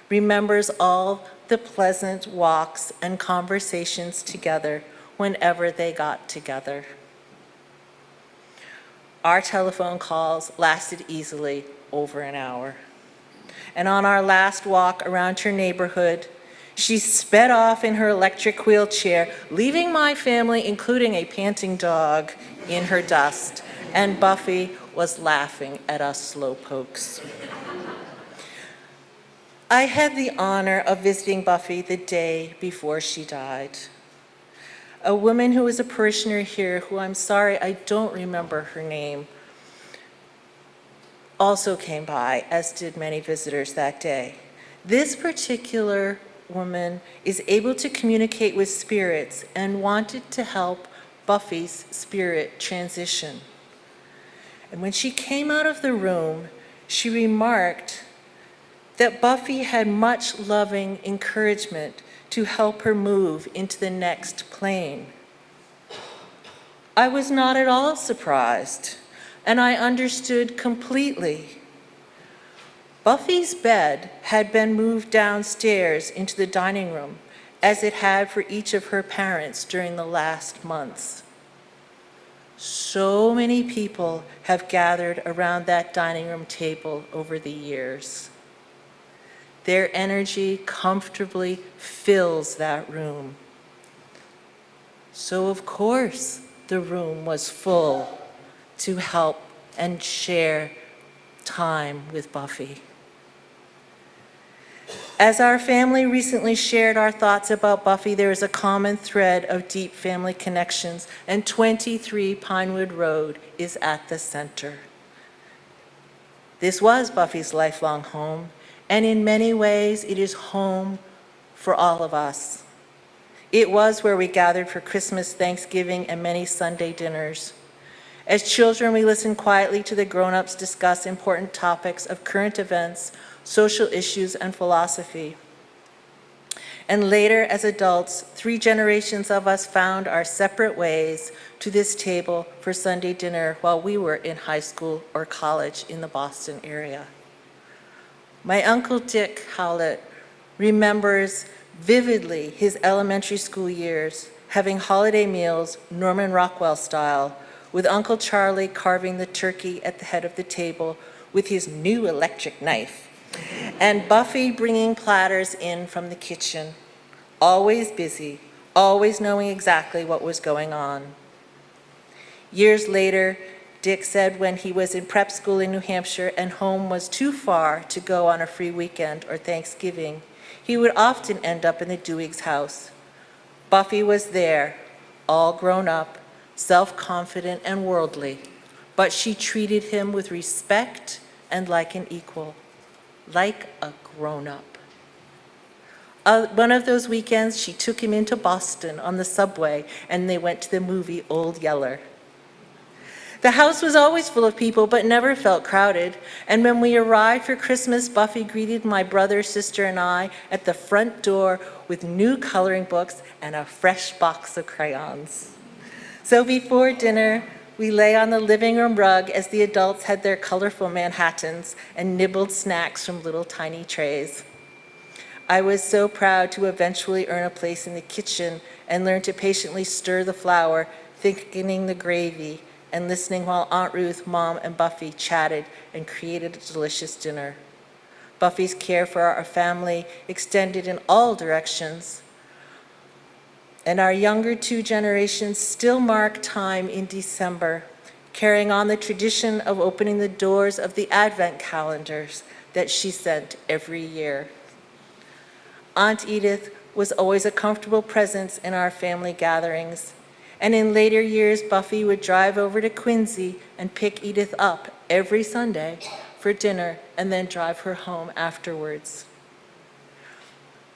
remembers all the pleasant walks and conversations together whenever they got together. Our telephone calls lasted easily over an hour. And on our last walk around her neighborhood, she sped off in her electric wheelchair, leaving my family, including a panting dog, in her dust. And Buffy was laughing at us slowpokes. I had the honor of visiting Buffy the day before she died. A woman who was a parishioner here, who I'm sorry I don't remember her name, also came by, as did many visitors that day. This particular woman is able to communicate with spirits and wanted to help Buffy's spirit transition. And when she came out of the room, she remarked that Buffy had much loving encouragement to help her move into the next plane. I was not at all surprised, and I understood completely. Buffy's bed had been moved downstairs into the dining room, as it had for each of her parents during the last months. So many people have gathered around that dining room table over the years. Their energy comfortably fills that room. So of course, the room was full to help and share time with Buffy. As our family recently shared our thoughts about Buffy, there is a common thread of deep family connections, and 23 Pinewood Road is at the center. This was Buffy's lifelong home, and in many ways, it is home for all of us. It was where we gathered for Christmas, Thanksgiving, and many Sunday dinners. As children, we listened quietly to the grown-ups discuss important topics of current events, social issues, and philosophy. And later, as adults, 3 generations of us found our separate ways to this table for Sunday dinner while we were in high school or college in the Boston area. My Uncle Dick Howlett remembers vividly his elementary school years, having holiday meals Norman Rockwell style, with Uncle Charlie carving the turkey at the head of the table with his new electric knife, and Buffy bringing platters in from the kitchen, always busy, always knowing exactly what was going on. Years later, Dick said when he was in prep school in New Hampshire and home was too far to go on a free weekend or Thanksgiving, he would often end up in the Duhig's house. Buffy was there, all grown up, self-confident and worldly, but she treated him with respect and like an equal, like a grown-up. One of those weekends, she took him into Boston on the subway, and they went to the movie Old Yeller. The house was always full of people, but never felt crowded. And when we arrived for Christmas, Buffy greeted my brother, sister, and I at the front door with new coloring books and a fresh box of crayons. So before dinner, we lay on the living room rug as the adults had their colorful Manhattans and nibbled snacks from little tiny trays. I was so proud to eventually earn a place in the kitchen and learn to patiently stir the flour, thickening the gravy, and listening while Aunt Ruth, Mom, and Buffy chatted and created a delicious dinner. Buffy's care for our family extended in all directions. and our younger two generations still mark time in December, carrying on the tradition of opening the doors of the Advent calendars that she sent every year. Aunt Edith was always a comfortable presence in our family gatherings, and in later years, Buffy would drive over to Quincy and pick Edith up every Sunday for dinner and then drive her home afterwards.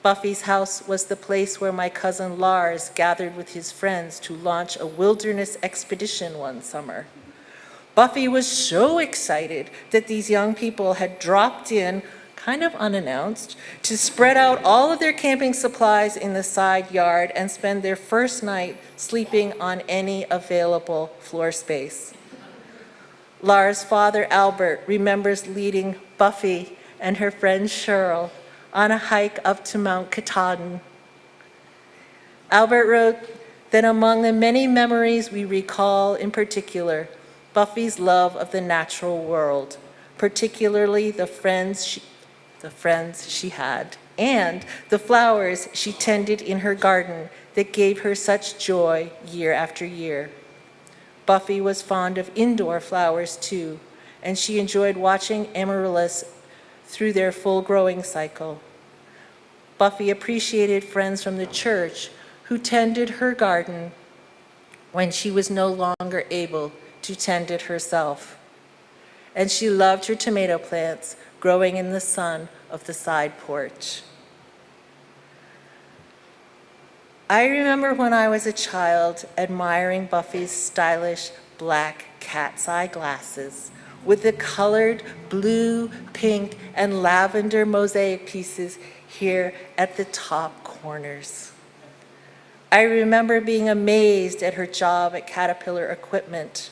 Buffy's house was the place where my cousin Lars gathered with his friends to launch a wilderness expedition one summer. Buffy was so excited that these young people had dropped in, kind of unannounced, to spread out all of their camping supplies in the side yard and spend their first night sleeping on any available floor space. Lars' father, Albert, remembers leading Buffy and her friend Cheryl on a hike up to Mount Katahdin. Albert wrote that among the many memories we recall in particular, Buffy's love of the natural world, particularly the friends she had, and the flowers she tended in her garden that gave her such joy year after year. Buffy was fond of indoor flowers too, and she enjoyed watching amaryllis through their full growing cycle. Buffy appreciated friends from the church who tended her garden when she was no longer able to tend it herself. And she loved her tomato plants growing in the sun of the side porch. I remember when I was a child admiring Buffy's stylish black cat's eye glasses with the colored blue, pink, and lavender mosaic pieces here at the top corners. I remember being amazed at her job at Caterpillar Equipment.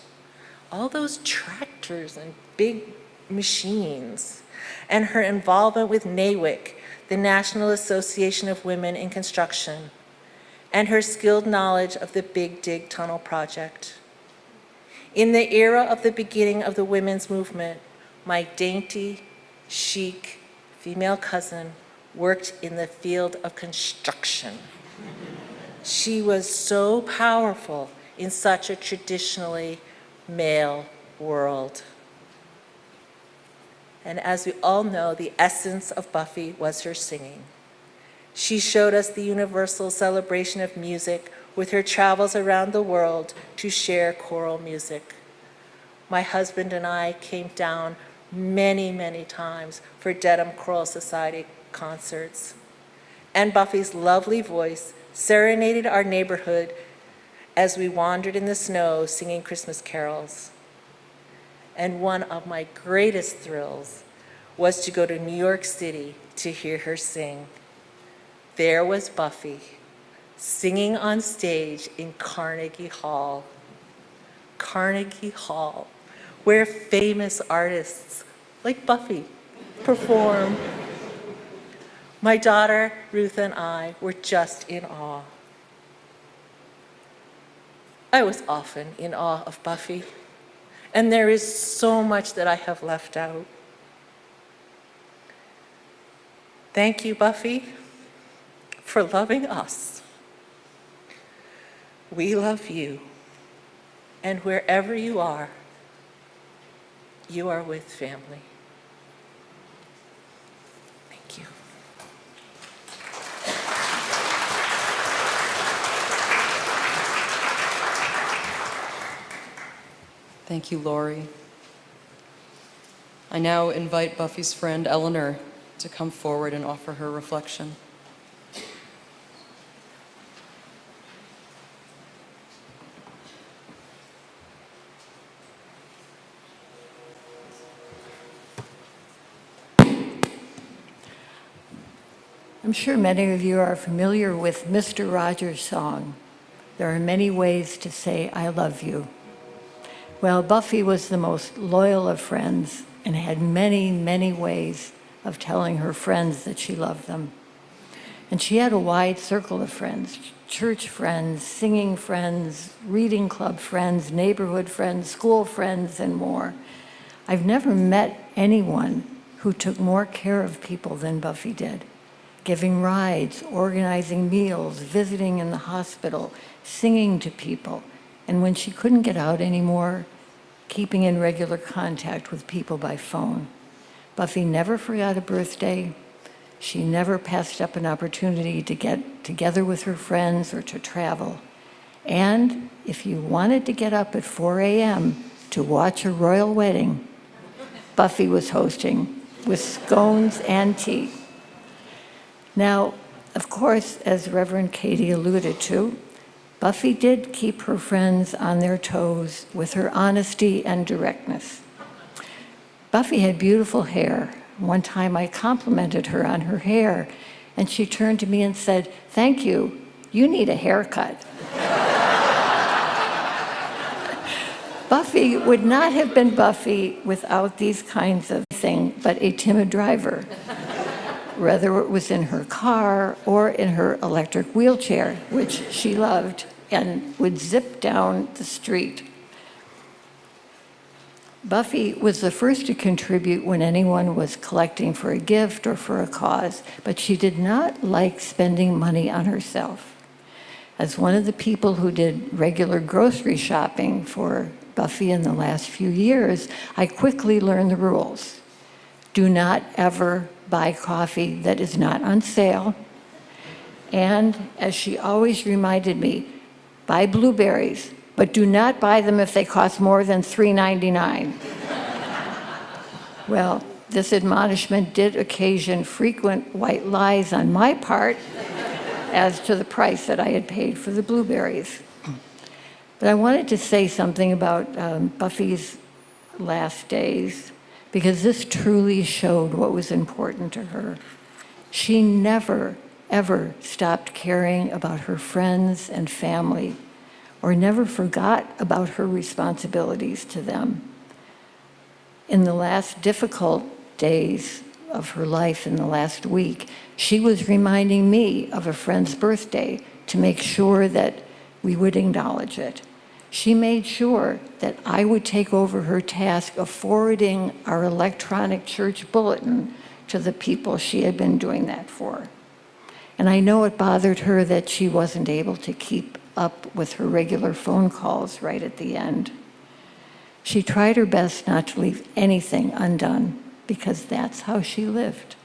All those tractors and big machines, and her involvement with NAWIC, the National Association of Women in Construction, and her skilled knowledge of the Big Dig Tunnel project. In the era of the beginning of the women's movement, my dainty, chic female cousin worked in the field of construction. She was so powerful in such a traditionally male world. And as we all know, the essence of Buffy was her singing. She showed us the universal celebration of music with her travels around the world to share choral music. My husband and I came down many, many times for Dedham Choral Society concerts. And Buffy's lovely voice serenaded our neighborhood as we wandered in the snow singing Christmas carols. And one of my greatest thrills was to go to New York City to hear her sing. There was Buffy singing on stage in Carnegie Hall. Carnegie Hall, where famous artists like Buffy perform. My daughter, Ruth, and I were just in awe. I was often in awe of Buffy, and there is so much that I have left out. Thank you, Buffy, for loving us. We love you, and wherever you are with family. Thank you. Thank you, Lori. I now invite Buffy's friend Eleanor to come forward and offer her reflection. I'm sure many of you are familiar with Mr. Rogers' song, "There are many ways to say I love you." Well, Buffy was the most loyal of friends and had many, many ways of telling her friends that she loved them. And she had a wide circle of friends, church friends, singing friends, reading club friends, neighborhood friends, school friends, and more. I've never met anyone who took more care of people than Buffy did, giving rides, organizing meals, visiting in the hospital, singing to people, and when she couldn't get out anymore, keeping in regular contact with people by phone. Buffy never forgot a birthday. She never passed up an opportunity to get together with her friends or to travel. And if you wanted to get up at 4 a.m. to watch a royal wedding, Buffy was hosting with scones and tea. Now, of course, as Reverend Katie alluded to, Buffy did keep her friends on their toes with her honesty and directness. Buffy had beautiful hair. One time I complimented her on her hair, and she turned to me and said, "Thank you, you need a haircut." Buffy would not have been Buffy without these kinds of things but a timid driver, whether it was in her car or in her electric wheelchair, which she loved and would zip down the street. Buffy was the first to contribute when anyone was collecting for a gift or for a cause, but she did not like spending money on herself. As one of the people who did regular grocery shopping for Buffy in the last few years, I quickly learned the rules. Do not ever buy coffee that is not on sale. And as she always reminded me, buy blueberries, but do not buy them if they cost more than $3.99. Well, this admonishment did occasion frequent white lies on my part as to the price that I had paid for the blueberries. But I wanted to say something about Buffy's last days, because this truly showed what was important to her. She never, ever stopped caring about her friends and family, or never forgot about her responsibilities to them. In the last difficult days of her life, in the last week, she was reminding me of a friend's birthday to make sure that we would acknowledge it. She made sure that I would take over her task of forwarding our electronic church bulletin to the people she had been doing that for. And I know it bothered her that she wasn't able to keep up with her regular phone calls right at the end. She tried her best not to leave anything undone, because that's how she lived.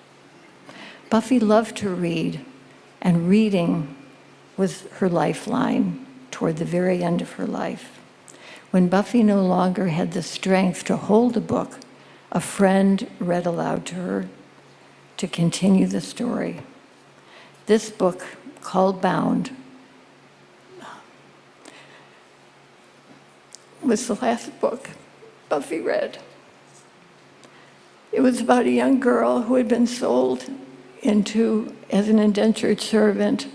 Buffy loved to read, and reading was her lifeline toward the very end of her life. When Buffy no longer had the strength to hold a book, a friend read aloud to her to continue the story. This book, called Bound, was the last book Buffy read. It was about a young girl who had been sold into as an indentured servant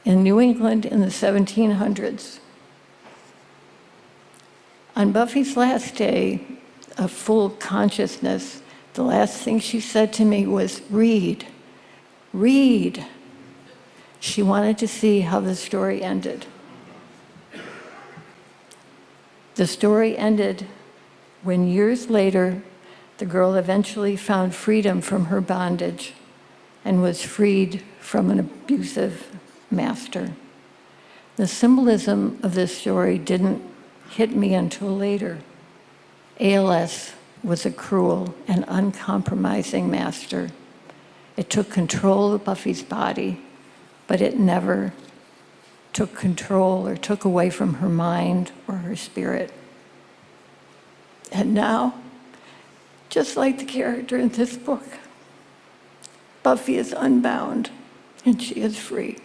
in New England in the 1700s. On Buffy's last day of full consciousness, the last thing she said to me was, "Read, read." She wanted to see how the story ended. The story ended when years later, the girl eventually found freedom from her bondage and was freed from an abusive master. The symbolism of this story didn't hit me until later. ALS was a cruel and uncompromising master. It took control of Buffy's body, but it never took control or took away from her mind or her spirit. And now, just like the character in this book, Buffy is unbound and she is free.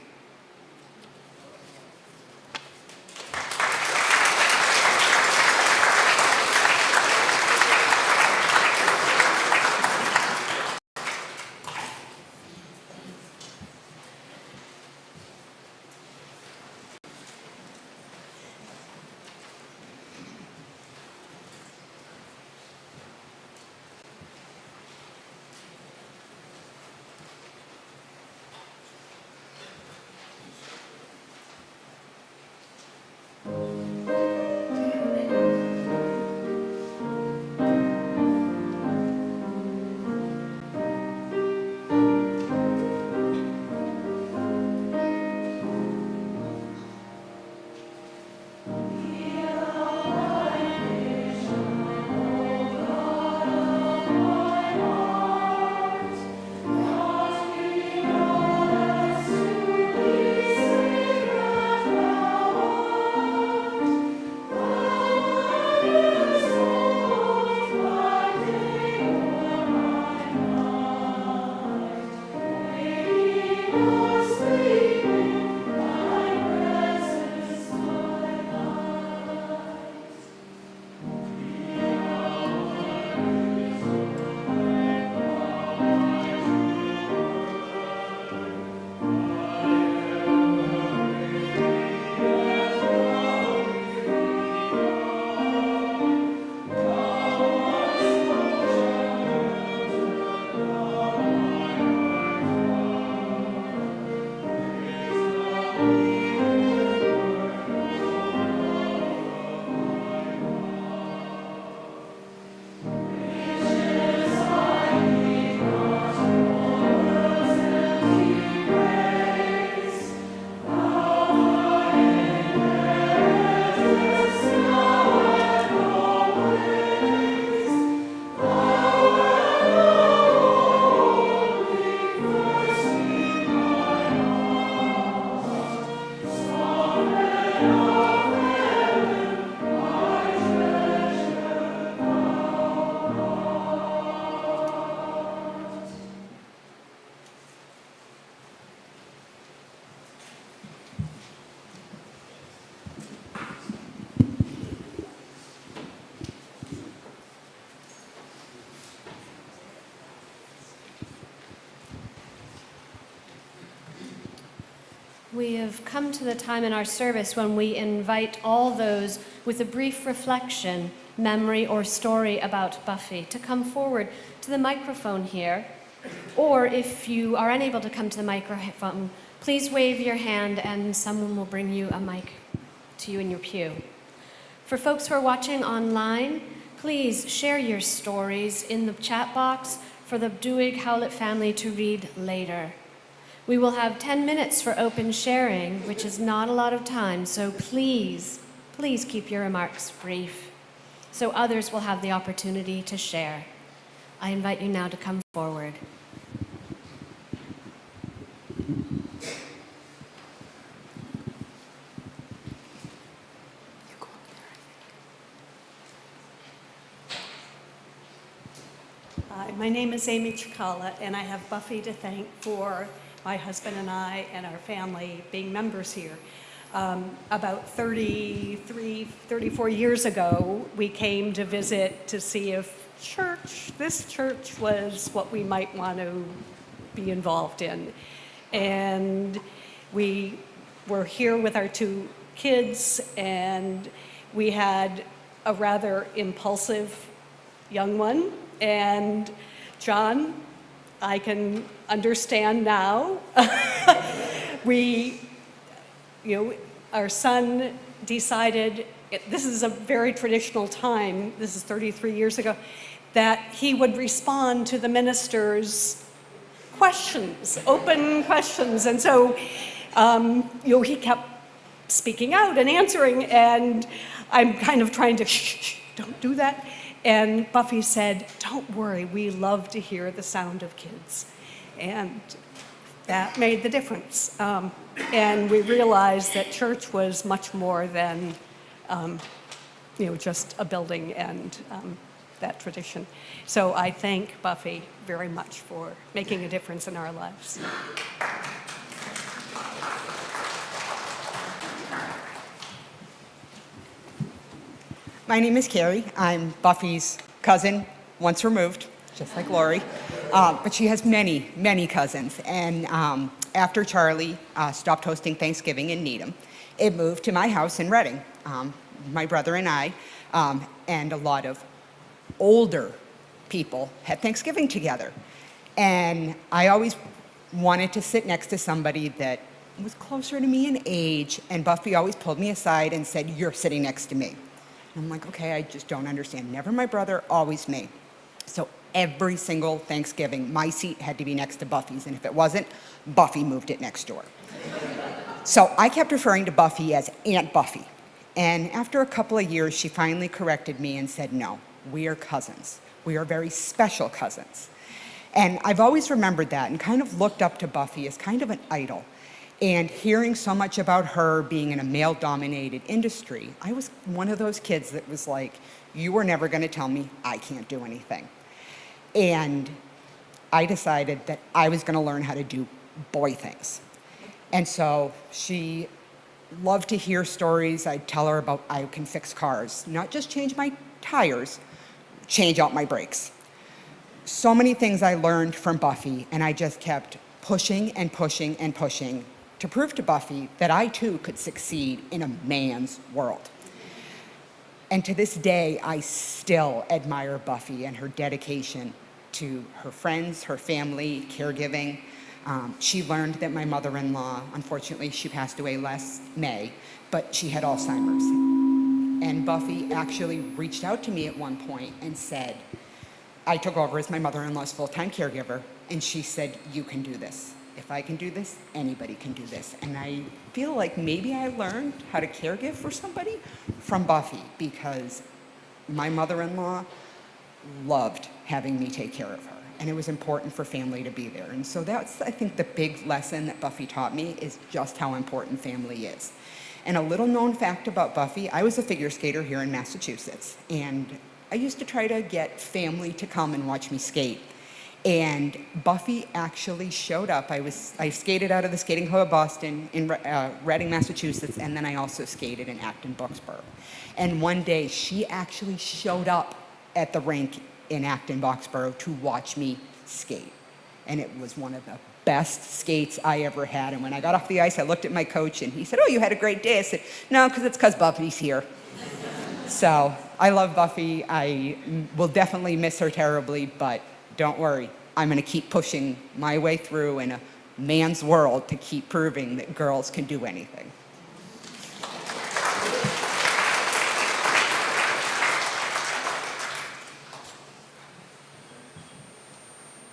We have come to the time in our service when we invite all those with a brief reflection, memory, or story about Buffy to come forward to the microphone here. Or if you are unable to come to the microphone, please wave your hand and someone will bring you a mic to you in your pew. For folks who are watching online, please share your stories in the chat box for the Duhig Howlett family to read later. We will have 10 minutes for open sharing, which is not a lot of time, so please keep your remarks brief so others will have the opportunity to share. I invite you now to come forward. Hi, my name is Amy Chikala, and I have Buffy to thank for my husband and I and our family being members here. About 34 years ago, we came to visit to see if this church was what we might want to be involved in. And we were here with our 2 kids, and we had a rather impulsive young one. And John, I can understand now. Our son decided, this is a very traditional time, this is 33 years ago, that he would respond to the minister's questions, open questions. And so, he kept speaking out and answering, and I'm kind of trying to, shh, don't do that. And Buffy said, don't worry, we love to hear the sound of kids. And that made the difference. And we realized that church was much more than, just a building and that tradition. So I thank Buffy very much for making a difference in our lives. My name is Carrie. I'm Buffy's cousin, once removed, just like Lori. But she has many, many cousins. And after Charlie stopped hosting Thanksgiving in Needham, it moved to my house in Reading. My brother and I, and a lot of older people had Thanksgiving together. And I always wanted to sit next to somebody that was closer to me in age, and Buffy always pulled me aside and said, "You're sitting next to me." I'm like, okay, I just don't understand. Never my brother, always me. So every single Thanksgiving, my seat had to be next to Buffy's, and if it wasn't, Buffy moved it next door. So I kept referring to Buffy as Aunt Buffy. And after a couple of years, she finally corrected me and said, no, we are cousins. We are very special cousins. And I've always remembered that and kind of looked up to Buffy as kind of an idol. And hearing so much about her being in a male-dominated industry, I was one of those kids that was like, you were never going to tell me I can't do anything. And I decided that I was going to learn how to do boy things. And so she loved to hear stories. I'd tell her about I can fix cars, not just change my tires, change out my brakes. So many things I learned from Buffy, and I just kept pushing and pushing and pushing to prove to Buffy that I too could succeed in a man's world. And to this day, I still admire Buffy and her dedication to her friends, her family, caregiving. She learned that my mother-in-law, unfortunately, she passed away last May, but she had Alzheimer's. And Buffy actually reached out to me at one point and said, I took over as my mother-in-law's full-time caregiver, and she said, you can do this. If I can do this, anybody can do this. And I feel like maybe I learned how to caregive for somebody from Buffy, because my mother-in-law loved having me take care of her. And it was important for family to be there. And so that's, I think, the big lesson that Buffy taught me is just how important family is. And a little known fact about Buffy, I was a figure skater here in Massachusetts. And I used to try to get family to come and watch me skate. And Buffy actually showed up. I skated out of the Skating Club of Boston in Reading, Massachusetts, and then I also skated in Acton, Boxborough. And one day, she actually showed up at the rink in Acton, Boxborough to watch me skate. And it was one of the best skates I ever had. And when I got off the ice, I looked at my coach and he said, "Oh, you had a great day." I said, "No, it's because Buffy's here." So I love Buffy. I will definitely miss her terribly, but don't worry. I'm going to keep pushing my way through in a man's world to keep proving that girls can do anything.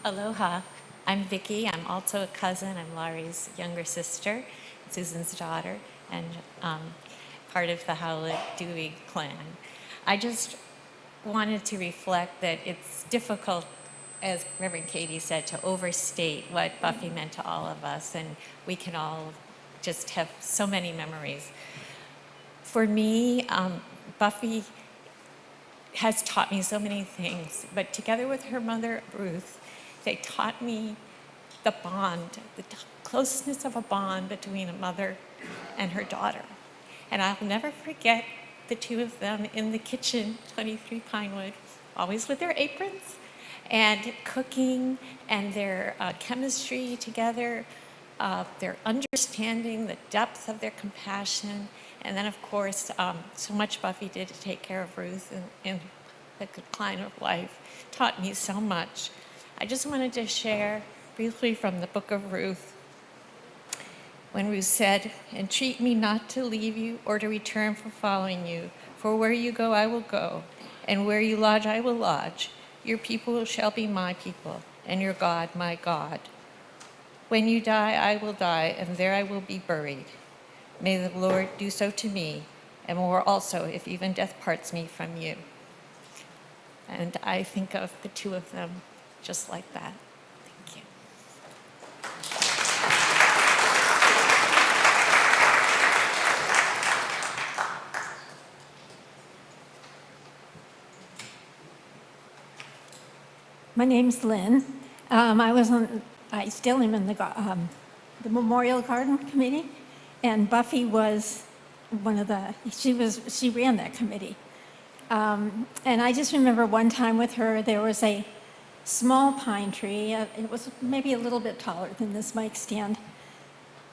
Aloha, I'm Vicki. I'm also a cousin. I'm Laurie's younger sister, Susan's daughter, and part of the Howlett Duhig clan. I just wanted to reflect that it's difficult, as Reverend Katie said, to overstate what Buffy meant to all of us, and we can all just have so many memories. For me, Buffy has taught me so many things, but together with her mother, Ruth, they taught me the bond, the closeness of a bond between a mother and her daughter. And I'll never forget the two of them in the kitchen, 23 Pinewood, always with their aprons, and cooking, and their chemistry together, their understanding, the depth of their compassion, and then of course, so much Buffy did to take care of Ruth in the decline of life, taught me so much. I just wanted to share briefly from the book of Ruth, when Ruth said, "Entreat me not to leave you or to return from following you, for where you go I will go, and where you lodge I will lodge. Your people shall be my people, and your God my God. When you die I will die, and there I will be buried. May the Lord do so to me, and more also, if even death parts me from you." And I think of the two of them just like that. Thank you. My name's Lynn. I still am in the Memorial Garden Committee, and Buffy was she ran that committee. And I just remember one time with her, there was a small pine tree. It was maybe a little bit taller than this mic stand.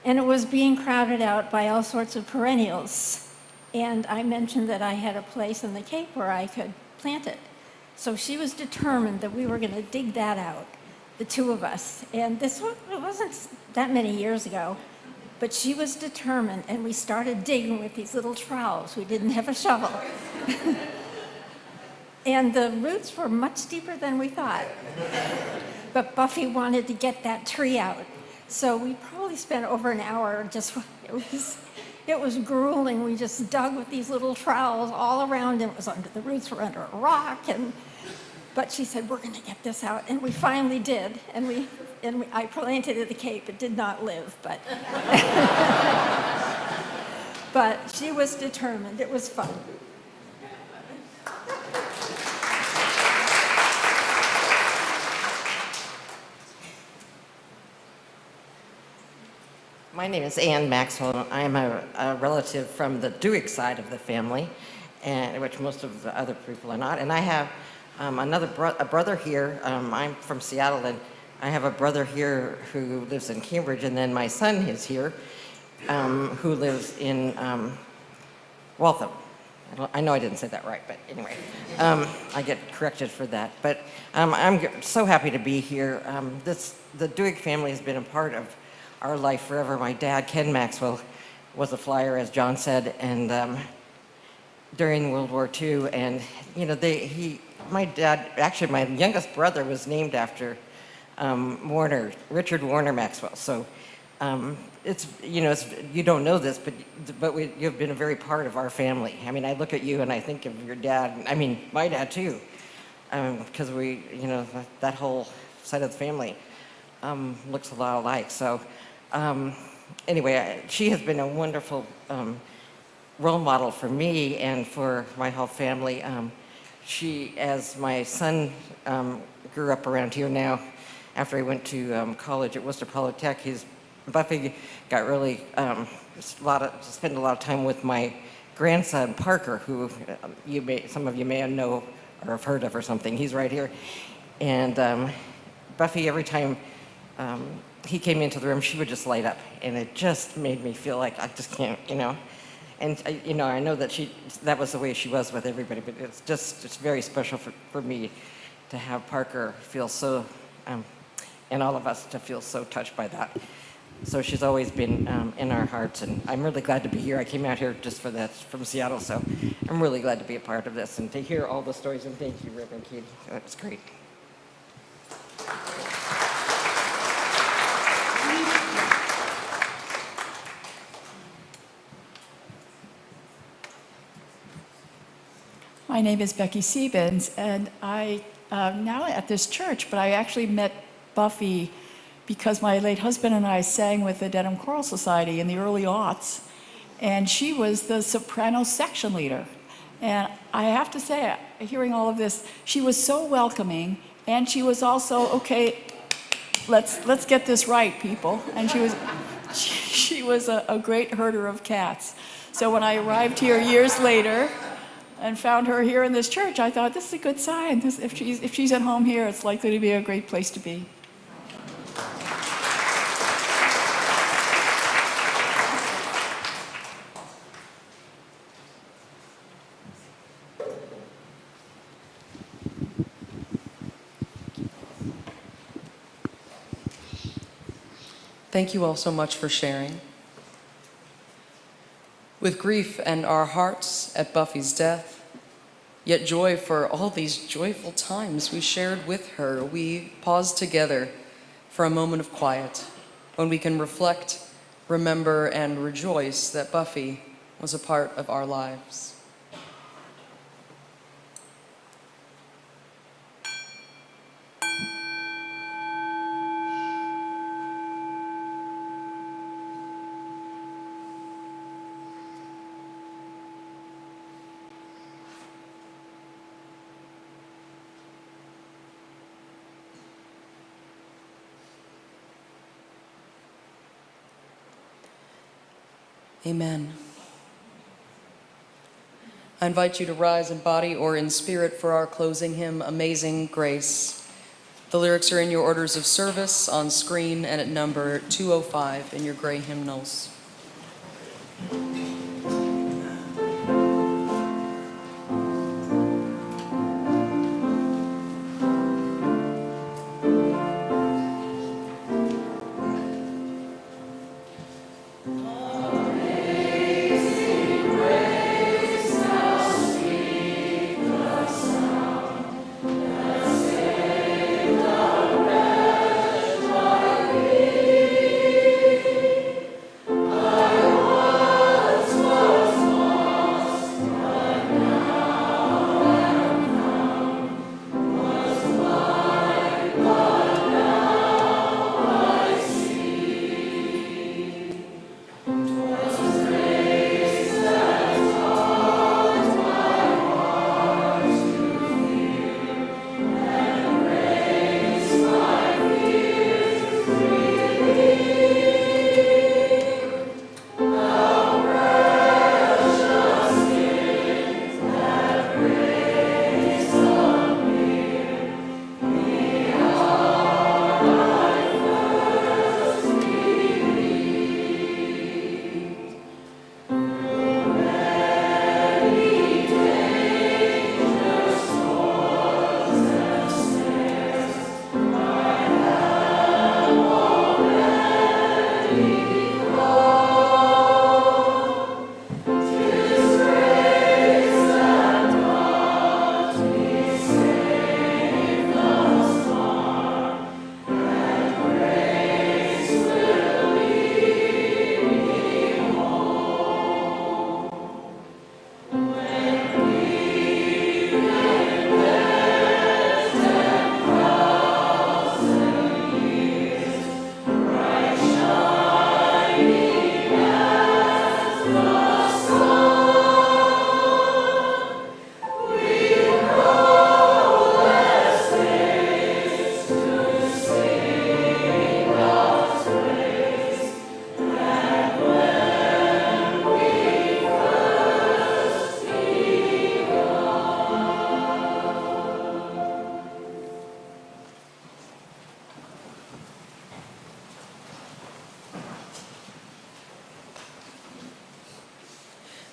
And it was being crowded out by all sorts of perennials. And I mentioned that I had a place in the Cape where I could plant it. So she was determined that we were going to dig that out, the two of us. And it wasn't that many years ago, but she was determined, and we started digging with these little trowels. We didn't have a shovel. And the roots were much deeper than we thought. But Buffy wanted to get that tree out. So we probably spent over an hour it was grueling. We just dug with these little trowels all around, and the roots were under a rock. But she said, "We're going to get this out." And we finally did. I planted it at the Cape. It did not live, but but she was determined. It was fun. My name is Ann Maxwell. I'm a relative from the Duhig side of the family, which most of the other people are not. And I have a brother here. I'm from Seattle, and I have a brother here who lives in Cambridge, and then my son is here, who lives in Waltham. I know I didn't say that right, but anyway, I get corrected for that. But I'm so happy to be here. The Duhig family has been a part of our life forever. My dad, Ken Maxwell, was a flyer, as John said, and during World War II. And my dad, actually, my youngest brother was named after Richard Warner Maxwell. So you don't know this, but you've been a very part of our family. I mean, I look at you and I think of your dad. I mean, my dad too, because that whole side of the family looks a lot alike. So anyway, she has been a wonderful role model for me and for my whole family. As my son grew up around here now, after he went to college at Worcester Polytech, Buffy got really spend a lot of time with my grandson Parker, who some of you may know or have heard of or something. He's right here, and Buffy, every time he came into the room, she would just light up, and it just made me feel like I just can't, you know. And I know that that was the way she was with everybody, but it's very special for me to have Parker feel so, and all of us to feel so touched by that. So she's always been in our hearts, and I'm really glad to be here. I came out here just for that from Seattle, so I'm really glad to be a part of this and to hear all the stories. And thank you, Reverend Katie. That was great. My name is Becky Siebens, and I now at this church, but I actually met Buffy because my late husband and I sang with the Dedham Choral Society in the early aughts, and she was the soprano section leader. And I have to say, hearing all of this, she was so welcoming, and she was also, okay, let's get this right, people. And she was a great herder of cats. So when I arrived here years later and found her here in this church, I thought, this is a good sign. If she's at home here, it's likely to be a great place to be. Thank you all so much for sharing. With grief and our hearts at Buffy's death, yet joy for all these joyful times we shared with her, we pause together for a moment of quiet when we can reflect, remember, and rejoice that Buffy was a part of our lives. Amen. I invite you to rise in body or in spirit for our closing hymn, Amazing Grace. The lyrics are in your orders of service on screen and at number 205 in your gray hymnals. I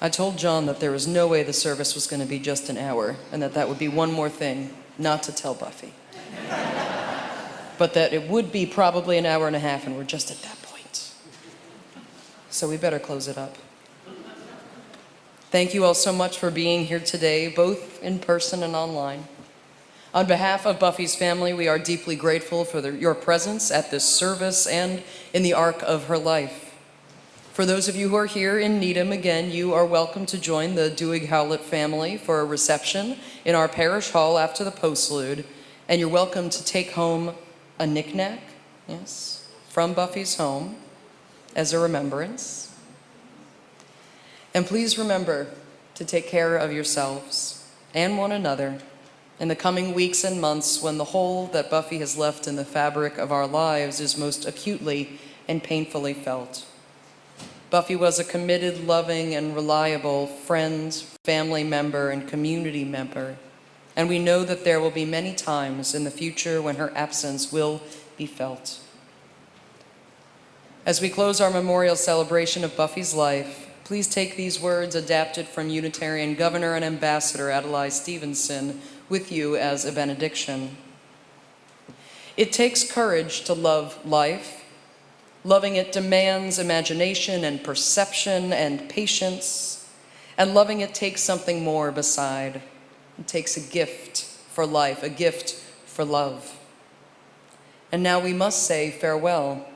I told John that there was no way the service was going to be just an hour, and that would be one more thing not to tell Buffy. But that it would be probably an hour and a half, and we're just at that point. So we better close it up. Thank you all so much for being here today, both in person and online. On behalf of Buffy's family, we are deeply grateful for your presence at this service and in the arc of her life. For those of you who are here in Needham, again, you are welcome to join the Duhig Howlett family for a reception in our parish hall after the postlude, and you're welcome to take home a knick-knack, yes, from Buffy's home as a remembrance. And please remember to take care of yourselves and one another in the coming weeks and months when the hole that Buffy has left in the fabric of our lives is most acutely and painfully felt. Buffy was a committed, loving, and reliable friend, family member, and community member, and we know that there will be many times in the future when her absence will be felt. As we close our memorial celebration of Buffy's life, please take these words adapted from Unitarian Governor and Ambassador Adlai Stevenson with you as a benediction. It takes courage to love life. Loving it demands imagination and perception and patience, and loving it takes something more beside. It takes a gift for life, a gift for love. And now we must say farewell.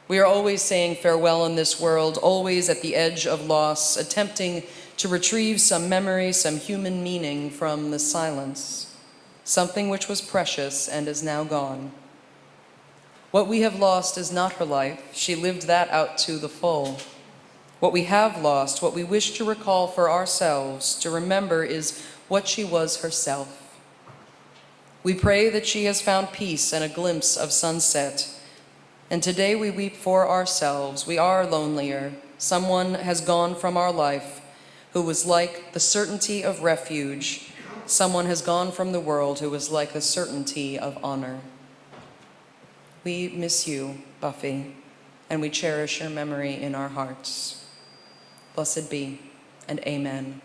We are always saying farewell in this world, always at the edge of loss, attempting to retrieve some memory, some human meaning from the silence, something which was precious and is now gone. What we have lost is not her life. She lived that out to the full. What we have lost, what we wish to recall for ourselves, to remember, is what she was herself. We pray that she has found peace and a glimpse of sunset. And today we weep for ourselves. We are lonelier. Someone has gone from our life who was like the certainty of refuge. Someone has gone from the world who was like the certainty of honor. We miss you, Buffy, and we cherish your memory in our hearts. Blessed be, and amen.